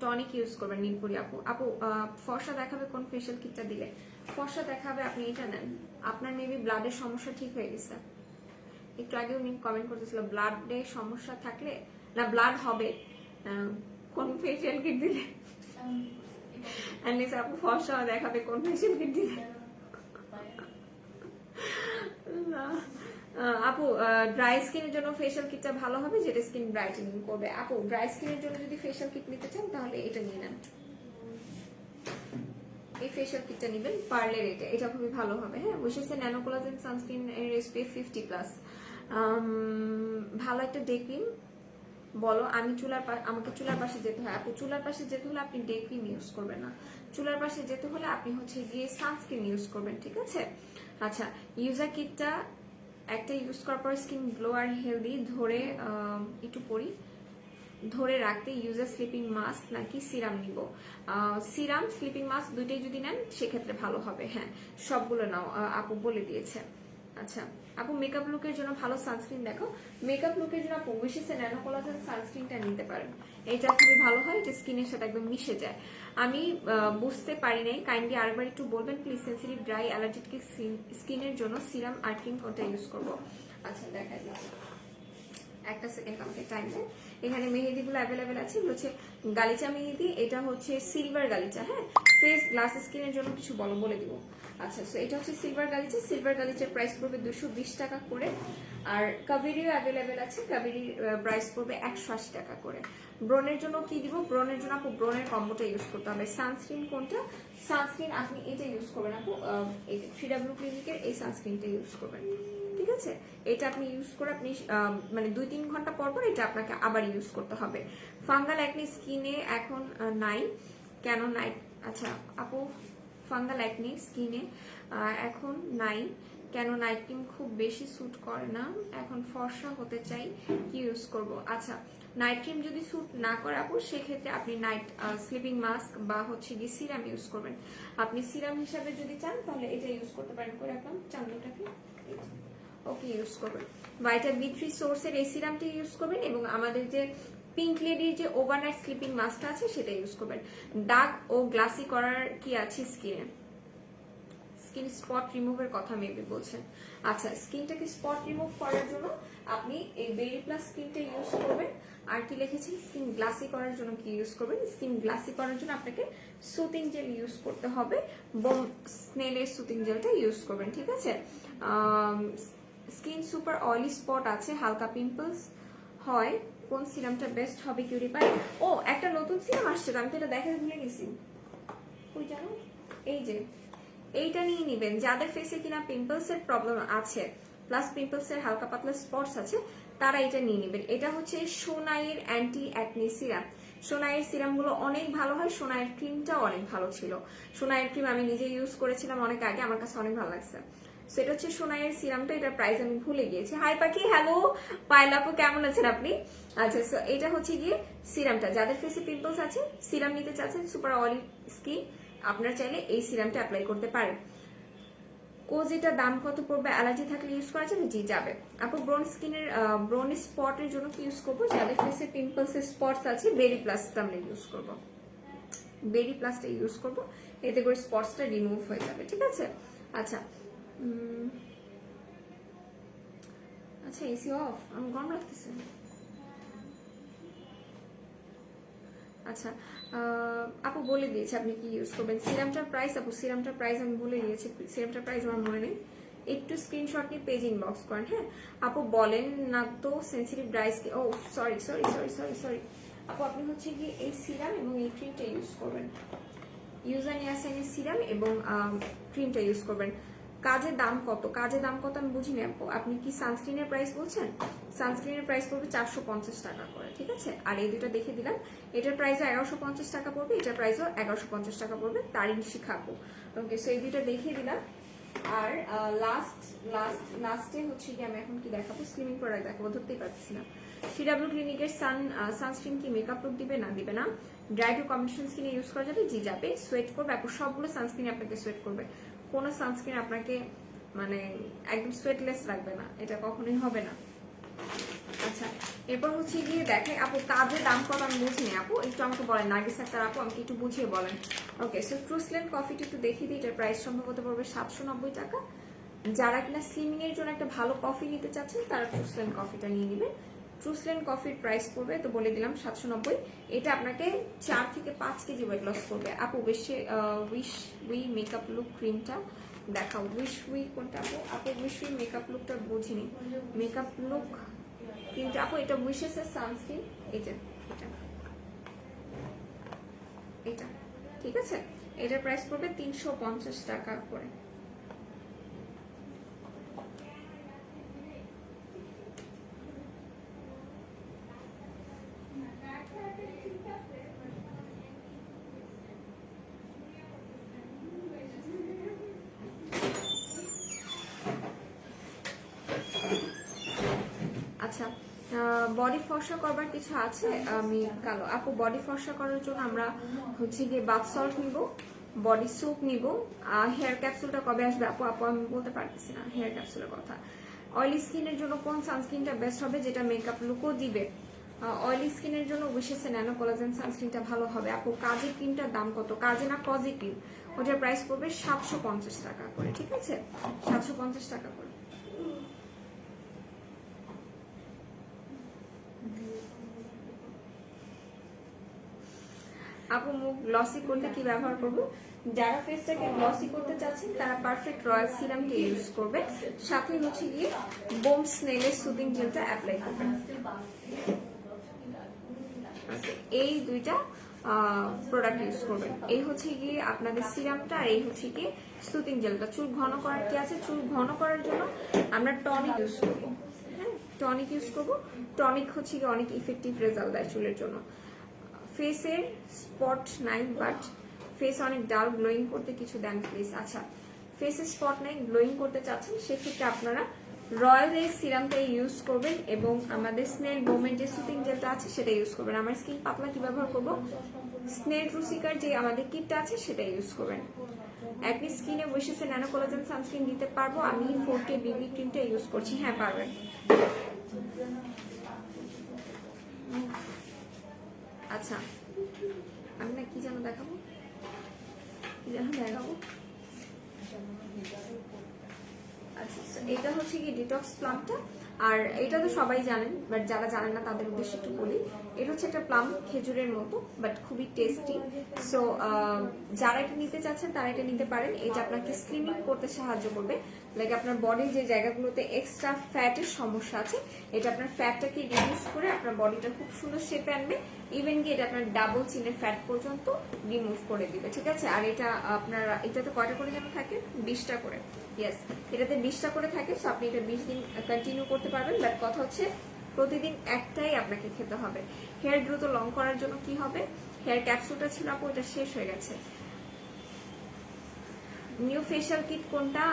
[SPEAKER 1] টনিক ইউজ করবেন নীলপুরি আপু। আপু ফর্সা দেখাবে কোন ফেশিয়াল কিটটা দিলে? ফর্সা দেখাবে আপনি এটা নেন, আপনার মেবি ব্লাডের সমস্যা ঠিক হয়ে গেছে। একটু আগে উনি কমেন্ট করতেছিল ব্লাডে সমস্যা থাকলে না ব্লাড হবে, কোন ফেশিয়াল কিট দিলে? আপু ফর্সা দেখাবে কোন ফেশিয়াল কিট দিলে? আপু ড্রাই স্কিনের জন্য ফেশিয়াল কিটটা ভালো হবে, যেটা স্কিন ব্রাইটেনিং করবে। আপু ড্রাই স্কিনের জন্য যদি ফেশিয়াল কিট নিতে চান তাহলে এটা নিয়ে নেন, এই ফেশিয়াল কিটটা নেবেন পার্লের, এটা খুবই ভালো হবে। হ্যাঁ, বসেছে ন্যানো কোলাজেন সানস্ক্রিন এর SPF 50+। ভালো একটা ডে ক্রিম বলো। আমি আমাকে চুলার পাশে যেতে হয়। আপু চুলার পাশে যেতে হলে আপনি ডে ক্রিম ইউজ করবেন না, চুলার পাশে যেতে হলে আপনি হচ্ছে গিয়ে সানস্ক্রিন ইউজ করবেন, ঠিক আছে? আচ্ছা, ইউজার কিটটা একটা ইউজ করার পর স্কিন গ্লো আর হেলদি ধরে একটু পরি ধরে রাখতে ইউজার স্লিপিং মাস্ক নাকি সিরাম নিব? সিরাম স্লিপিং মাস্ক দুইটাই যদি নেন সেক্ষেত্রে ভালো হবে। হ্যাঁ, সবগুলো নাও, আপু বলে দিয়েছে। আচ্ছা আপু মেকআপ লুকের জন্য ভালো সানস্ক্রিন দেখো। মেকআপ লুকের জন্য আপু উইশেস এর ন্যানো কোলাজেন সানস্ক্রিনটা নিতে পারেন, এটা খুবই ভালো হয়, এটা স্কিনের সাথে একদম মিশে যায়। আমি বুঝতে পারি নাই, কাইন্ডলি আরেকবার একটু বলবেন প্লিজ। সেনসিটিভ ড্রাই অ্যালার্জিক স্কিনের জন্য সিরাম আর ক্রিম কোনটা ইউজ করব? আচ্ছা দেখা যাচ্ছে, একটা সেকেন্ড আমাকে টাইম দেন। এখানে মেহেদিগুলো অ্যাভেলেবেল আছে, এগুলো হচ্ছে গালিচা মেহেদি, এটা হচ্ছে সিলভার গালিচা। হ্যাঁ, ফেস গ্লাস স্কিনের জন্য কিছু বলে দিব। আচ্ছা, সো এটা হচ্ছে সিলভার গালিচা, সিলভার গালিচার প্রাইস পড়বে 220 টাকা করে। আর কাবেরিও অ্যাভেলেবেল আছে, কাবেরির প্রাইস পড়বে 180 টাকা করে। ব্রনের জন্য কি দিব? ব্রনের জন্য আপু ব্রনের কম্বোটা ইউজ করতে হবে। সানস্ক্রিন কোনটা? সানস্ক্রিন আপনি এটা ইউজ করবেন আপু, এই 3W ক্লিনিকের এই সানস্ক্রিনটা ইউজ করবেন, ঠিক আছে? এটা আপনি ইউজ করে আপনি মানে 2-3 ঘন্টা পর পর এটা আপনাকে আবার ইউজ করতে হবে। ফাঙ্গাল অ্যাকনি স্কিনে এখন নাই, কেন নাই? আচ্ছা আপু, ফাঙ্গাল অ্যাকনি স্কিনে এখন নাই কেন? নাইট ক্রিম খুব বেশি স্যুট করে না, এখন ফর্সা হতে চাই, কি ইউজ করব? আচ্ছা, নাইট ক্রিম যদি স্যুট না করে আপু সেক্ষেত্রে আপনি নাইট স্লিপিং মাস্ক বা হচ্ছে গিয়ে সিরাম ইউজ করবেন। আপনি সিরাম হিসাবে যদি চান তাহলে এটা ইউজ করতে পারেন। করে রাখলাম চান্দুটাকে, ওকে ইউজ করবেন। ভাইটা B3 সোর্সের এই সিরামটি ইউজ করবেন, এবং আমাদের যে পিঙ্ক লেডির যে ওভারনাইট স্লিপিং মাস্কটা আছে সেটা ইউজ করবেন। দাগ ও গ্লাসি করার কি আছে স্কিনে? স্কিন স্পট রিমুভের কথা মেবি বলছেন। আচ্ছা, স্কিনটাকে স্পট রিমুভ করার জন্য আপনি এই বেরি প্লাস ক্রিমটা ইউজ করবেন। আর কি লিখেছি? স্কিন গ্লাসি করার জন্য কি ইউজ করবেন? স্কিন গ্লাসি করার জন্য আপনাকে সুতিং জেল ইউজ করতে হবে, বোম স্নেলের সুতিং জেলটা ইউজ করবেন, ঠিক আছে? স্কিন সুপার অয়েলি স্পট আছে, হালকা পিম্পলস হয়, কোন সিরামটা বেস্ট হবে কিউরি পাই? ও একটা নতুন সিরাম আসছে, আমি তো এটা দেখাতে ভুলে গেছি, কই জানো? এই যে এইটা নিয়ে নিবেন যাদের ফেসে কিনা পিম্পলস এর প্রবলেম আছে প্লাস পিম্পলস এর হালকা পাতলা স্পটস আছে, তারা এটা নিয়ে নেবেন। এটা হচ্ছে সোনাইয়ের অ্যান্টি অ্যাকনি সিরাম। সোনাইয়ের সিরামগুলো অনেক ভালো হয়, সোনাইয়ের ক্রিমটাও অনেক ভালো ছিল। সোনাইয়ের ক্রিম আমি নিজে ইউজ করেছিলাম অনেক আগে, আমার কাছে অনেক ভালো লাগছে। সো এটা হচ্ছে সোনাইয়ের সিরামটা, এটার প্রাইস আমি ভুলে গিয়েছি। হাই পাখি, হ্যালো পাইলাপু, কেমন আছেন আপনি? আচ্ছা, সো এটা হচ্ছে গিয়ে সিরামটা, যাদের ফেসে পিম্পলস আছে সিরাম নিতে চাচ্ছেন সুপার অয়েলি স্কিন, আপনারা চাইলে এই সিরামটা অ্যাপ্লাই করতে পারেন। কোজিটা দাম কত পড়বে? অ্যালার্জি থাকলে ইউজ করা যাবে? জি যাবে আপু। ব্রন স্কিনের ব্রন স্পটের জন্য কি ইউজ করবো? যাদের ফেসে পিম্পলস এর স্পটস আছে বেরি প্লাসটা আমরা ইউজ করবো, বেরি প্লাসটা ইউজ করবো, এতে করে স্পটসটা রিমুভ হয়ে যাবে, ঠিক আছে? আচ্ছা আচ্ছা, এসি অফ, আমি গরম লাগতেছে। আচ্ছা, আপু বলে দিয়েছে আপনি কি ইউজ করবেন। সিরামটার প্রাইস, আপু সিরামটার প্রাইস আমি বলে দিয়েছি, সিরামটার প্রাইস আমার মনে নেই, একটু স্ক্রিনশট নিয়ে পেজ ইনবক্স করেন। হ্যাঁ আপু বলেন না তো sensitive dry skin, oh sorry sorry sorry sorry sorry আপু, আপনি হচ্ছে কি এই সিরাম এবং এই ক্রিমটা ইউজ করবেন, ইউজার নিয়াসেনের সিরাম এবং ক্রিমটা ইউজ করবেন। কাজের দাম কত, কাজের দাম কত আমি বুঝিনি আপু, আপনি কি সানস্ক্রিনের প্রাইস বলছেন? সানস্ক্রিনের প্রাইস পড়বে 450 টাকা করে, ঠিক আছে। আর এই দুটো দেখে দিলাম, এটার প্রাইসও 1150 টাকা পড়বে, এটার প্রাইসও 1150 টাকা পড়বে, তারিন শিখাবো। ওকে, সো এই দুটো দেখিয়ে দিলাম। আর লাস্টে হচ্ছে কি আমি এখন কি দেখাবো, স্লিমিং প্রোডাক্ট দেখাবো, ধরতেই পারছি না। সিডাব্লিউ ক্লিনিকের সানস্ক্রিন কি মেকআপ লুক দিবে না দিবে না, ড্রাই টু কম্বিনেশন স্কিনে ইউজ করা যাবে, জি যাবে। সোয়েট করবে আপু, সবগুলো সানস্ক্রিন আপনাকে সোয়েট করবে, কোনো সানস্ক্রিন আপনাকে মানে একদম সোয়েটলেস রাখবে না, এটা কখনোই হবে না। আচ্ছা, এরপর হচ্ছে গিয়ে দেখে আপু কাজের দাম কত আমি বুঝিনি আপু, একটু আমাকে বলেন। নার্গিস আক্তার আপু আমাকে একটু বুঝিয়ে বলেন। ওকে, সো ট্রুসল্যান্ড কফিটা একটু দেখিয়ে দিই, এটার প্রাইস সম্ভবত পড়বে 790 টাকা। যারা কিনা স্লিমিং এর জন্য একটা ভালো কফি নিতে চাচ্ছেন তারা ট্রুসল্যান্ড কফিটা নিয়ে নেবে। ট্রুসল্যান্ড কফির প্রাইস পড়বে, তো বলে দিলাম 790। এটা আপনাকে 4 থেকে 5 কেজি ওয়েট লস করবে আপু। বেশি উইশ উই মেকআপ লুক ক্রিমটা দেখাও, উইশ উই কোনটা আপু? আপু উইশ উই মেকআপ লুকটা বুঝিনি, মেকআপ লুক ক্রিমটা আপু, এটা উইশেস এর সানস্ক্রিন, এটা এটা ঠিক আছে। এটার প্রাইস পড়বে 350 টাকা করে। আচ্ছা, বডি ফর্সা করবার কিছু আছে আমি কালো আপু, বডি ফর্সা করার জন্য আমরা হচ্ছে গিয়ে বাথ সল্ট নিব, বডি সোপ নিব। হেয়ার ক্যাপসুলটা কবে আসবে আপু? আপু আমি বলতে পারতেছি না হেয়ার ক্যাপসুলের কথা। অয়েলি স্কিনের জন্য কোন সানস্ক্রিনটা বেস্ট হবে যেটা মেকআপ লুকও দিবে? অয়েলি স্কিনের জন্য উইশেসের ন্যানো কোলাজেন সানস্ক্রিনটা ভালো হবে আপু। কাজের ক্রিমটার দাম কত? কাজে না কজি ক্রিম, ওটার প্রাইস পড়বে 750 টাকা করে, ঠিক আছে, 750 টাকা করে। আপু মুখ গ্লসি করতে কি ব্যবহার করব? যারা ফেসটাকে গ্লসি করতে চাচ্ছেন তারা পারফেক্ট রয়্যাল সিরামটা ইউজ করবে, সাথে হচ্ছে গিয়ে বোম স্নেলের সুদিং জেলটা অ্যাপ্লাই করবেন। এই দুইটা প্রোডাক্ট ইউজ করবেন। এই হচ্ছে গিয়ে আপনাদের সিরামটা, আর এই হচ্ছে গিয়ে সুদিং জেলটা। চুল ঘন করার কি আছে? চুল ঘন করার জন্য আমরা টনিক ইউজ করবো, হ্যাঁ টনিক ইউজ করবো। টনিক হচ্ছে গিয়ে অনেক ইফেক্টিভ রেজাল্ট দেয় চুলের জন্য। ফেসের স্পট নাই বাট ফেস অনেক ডাল, গ্লোয়িং করতে কিছু দেন প্লিজ। আচ্ছা, ফেসের স্পট নাই, গ্লোয়িং করতে চাচ্ছেন, সেক্ষেত্রে আপনারা রয়্যাল এই সিরামটা ইউজ করবেন এবং আমাদের স্নেল বোমের যে সুতিং জেলটা আছে সেটা ইউজ করবেন। আমার স্কিন পাতলা কি ব্যবহার করবো? স্নেল রুসিকার যে আমাদের কিটটা আছে সেটা ইউজ করবেন। একই স্কিনে উইশেসের ন্যানো কোলাজেন সানস্ক্রিন দিতে পারবো, আমি 4K বিবি ক্রিমটা ইউজ করছি। হ্যাঁ পারবেন। আচ্ছা, আমি না কি যেন দেখাবো, আচ্ছা এটা হচ্ছে কি ডিটক্স প্লামটা, আর এটা তো সবাই জানেন বাট যারা জানেন না তাদের উদ্দেশ্যে একটু বলি। এটা হচ্ছে একটা প্লাম, খেজুরের মতো বাট খুবই টেস্টি। সো যারা এটা নিতে চাচ্ছেন তারা এটা নিতে পারেন। এটা আপনাকে স্লিমিং করতে সাহায্য করবে, লাইক আপনার বডির যে জায়গাগুলোতে এক্সট্রা ফ্যাটের সমস্যা আছে এটা আপনার ফ্যাটটাকে রিলিজ করে আপনার বডিটা খুব সুন্দর শেপে আনবে। ইভেন কি এটা আপনার ডাবল চিনের ফ্যাট পর্যন্ত রিমুভ করে দিবে, ঠিক আছে। আর এটা আপনার এটাতে কয়টা করে যেন থাকে? 20টা করে, ইয়েস এটাতে 20টা করে থাকে। সো আপনি এটা 20 দিন কন্টিনিউ করতে পারবেন, বাট কথা হচ্ছে প্রতিদিন একটাই আপনাকে খেতে হবে। হেয়ার দ্রুত লং করার জন্য কি হবে? হেয়ার ক্যাপসুলটা ছিল আপু, এটা শেষ হয়ে গেছে। নিউ ফেশিয়াল কিট কোনটা?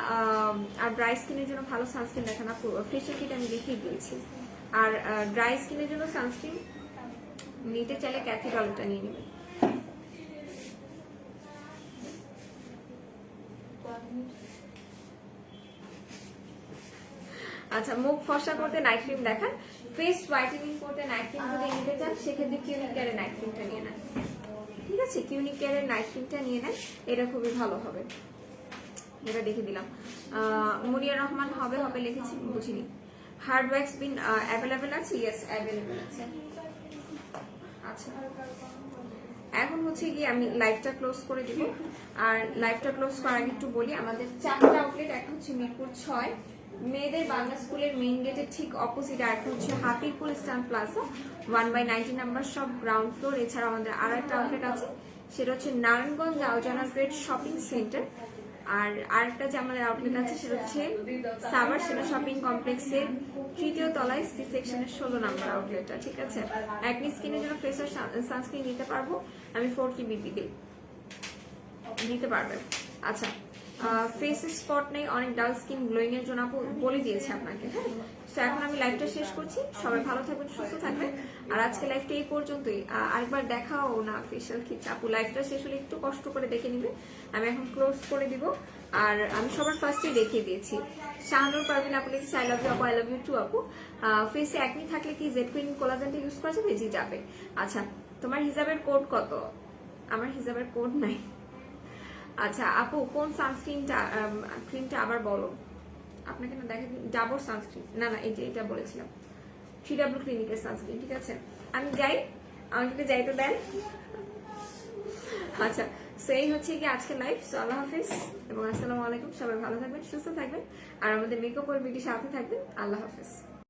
[SPEAKER 1] আর ড্রাই স্কিনের জন্য ভালো সানস্ক্রিন দেখেন আপু, ফেশিয়াল কিট আমি দেখিয়ে দিয়েছি। আর ড্রাই স্কিনের জন্য সানস্ক্রিন নিতে চাইলে ক্যাথিডলটা নিয়ে নেবেন। আচ্ছা, মুখ ফর্সা করতে নাইট ক্রিম দেখান। ফেস হোয়াইটেনিং করতে নাইট ক্রিম যদি নিতে চান সেক্ষেত্রে কিউনিক কেয়ারের নাইট ক্রিমটা নিয়ে নেন, ঠিক আছে। কিউনিক কেয়ারের নাইট ক্রিমটা নিয়ে নেন, এটা খুবই ভালো হবে। এটা দেখে দিলাম। মুনিয়া রহমান হবে হবে লিখেছি, বুঝিনি। হার্ড ওয়্যাক্স বিন অ্যাভেলেবেল আছে? ইয়েস অ্যাভেলেবেল আছে। আচ্ছা এখন হচ্ছে গিয়ে আমি লাইভটা ক্লোজ করে দিব। আর লাইভটা ক্লোজ করার আগে একটু বলি, আমাদের 4টা আউটলেট, একটা হচ্ছে মিরপুর 6 মেয়েদের বাংলা স্কুলের মেইন গেটের ঠিক অপোজিট, আর একটা হচ্ছে হাতিরপুল স্টান প্লাজা 1/90 নাম্বার সব গ্রাউন্ড ফ্লোর। এছাড়া আমাদের আর একটা আউটলেট আছে, সেটা হচ্ছে নারায়ণগঞ্জ আউজানা গ্রেড শপিং সেন্টার। আর আরেকটা যে আমাদের আউটলেট আছে সেটা হচ্ছে সাভার সেনা শপিং কমপ্লেক্সের 3য় তলায় সি সেকশনের 16 নাম্বার আউটলেটটা, ঠিক আছে। একনি স্কিনের জন্য ফেস ওয়াশ সানস্ক্রিন নিতে পারবো আমি 4 BB দিতে পারবেন। আচ্ছা ফেস স্পট নেই, অনেক ডাল স্কিন গ্লোয়িং এর জন্য আপু বলে দিয়েছে আপনাকে, হ্যাঁ। তো এখন আমি লাইভটা শেষ করছি, সবাই ভালো থাকবেন, সুস্থ থাকবেন। আর আজকে লাইভটা এই পর্যন্তই। আরেকবার দেখাও না ফেশিয়াল কিট আপু, লাইভটা শেষ হলে একটু কষ্ট করে দেখে নিবে। আমি এখন ক্লোজ করে দিব। আর আমি সবার ফার্স্টে দেখিয়ে দিয়েছি। শাহানুর পারভিন আপু লিখেছে আই লাভ ইউ আপু, আই লাভ ইউ টু আপু। ফেসে একনি থাকলে কি জেড কুইন কোলাজেনটা ইউজ করা যাবে? জি যাবে। আচ্ছা তোমার হিসাবের কোড কত? আমার হিসাবের কোড নাই। আচ্ছা আপু কোন সানস্ক্রিনটা ক্রিমটা আবার বলো, আপনাকে না দেখেন ডাবর সানস্ক্রিন, না না এই যে এটা বলেছিলাম 3W ক্লিনিকের সানস্ক্রিন, ঠিক আছে। আমি যাই, আমাকে যাইতে দেন। আচ্ছা সেই হচ্ছে কি আজকে লাইভ। সো আল্লাহ হাফিজ এবং আসসালামু আলাইকুম, সবাই ভালো থাকবেন, সুস্থ থাকবেন, আর আমাদের মেকআপ ওর বিউটির সাথে থাকবেন। আল্লাহ হাফিজ।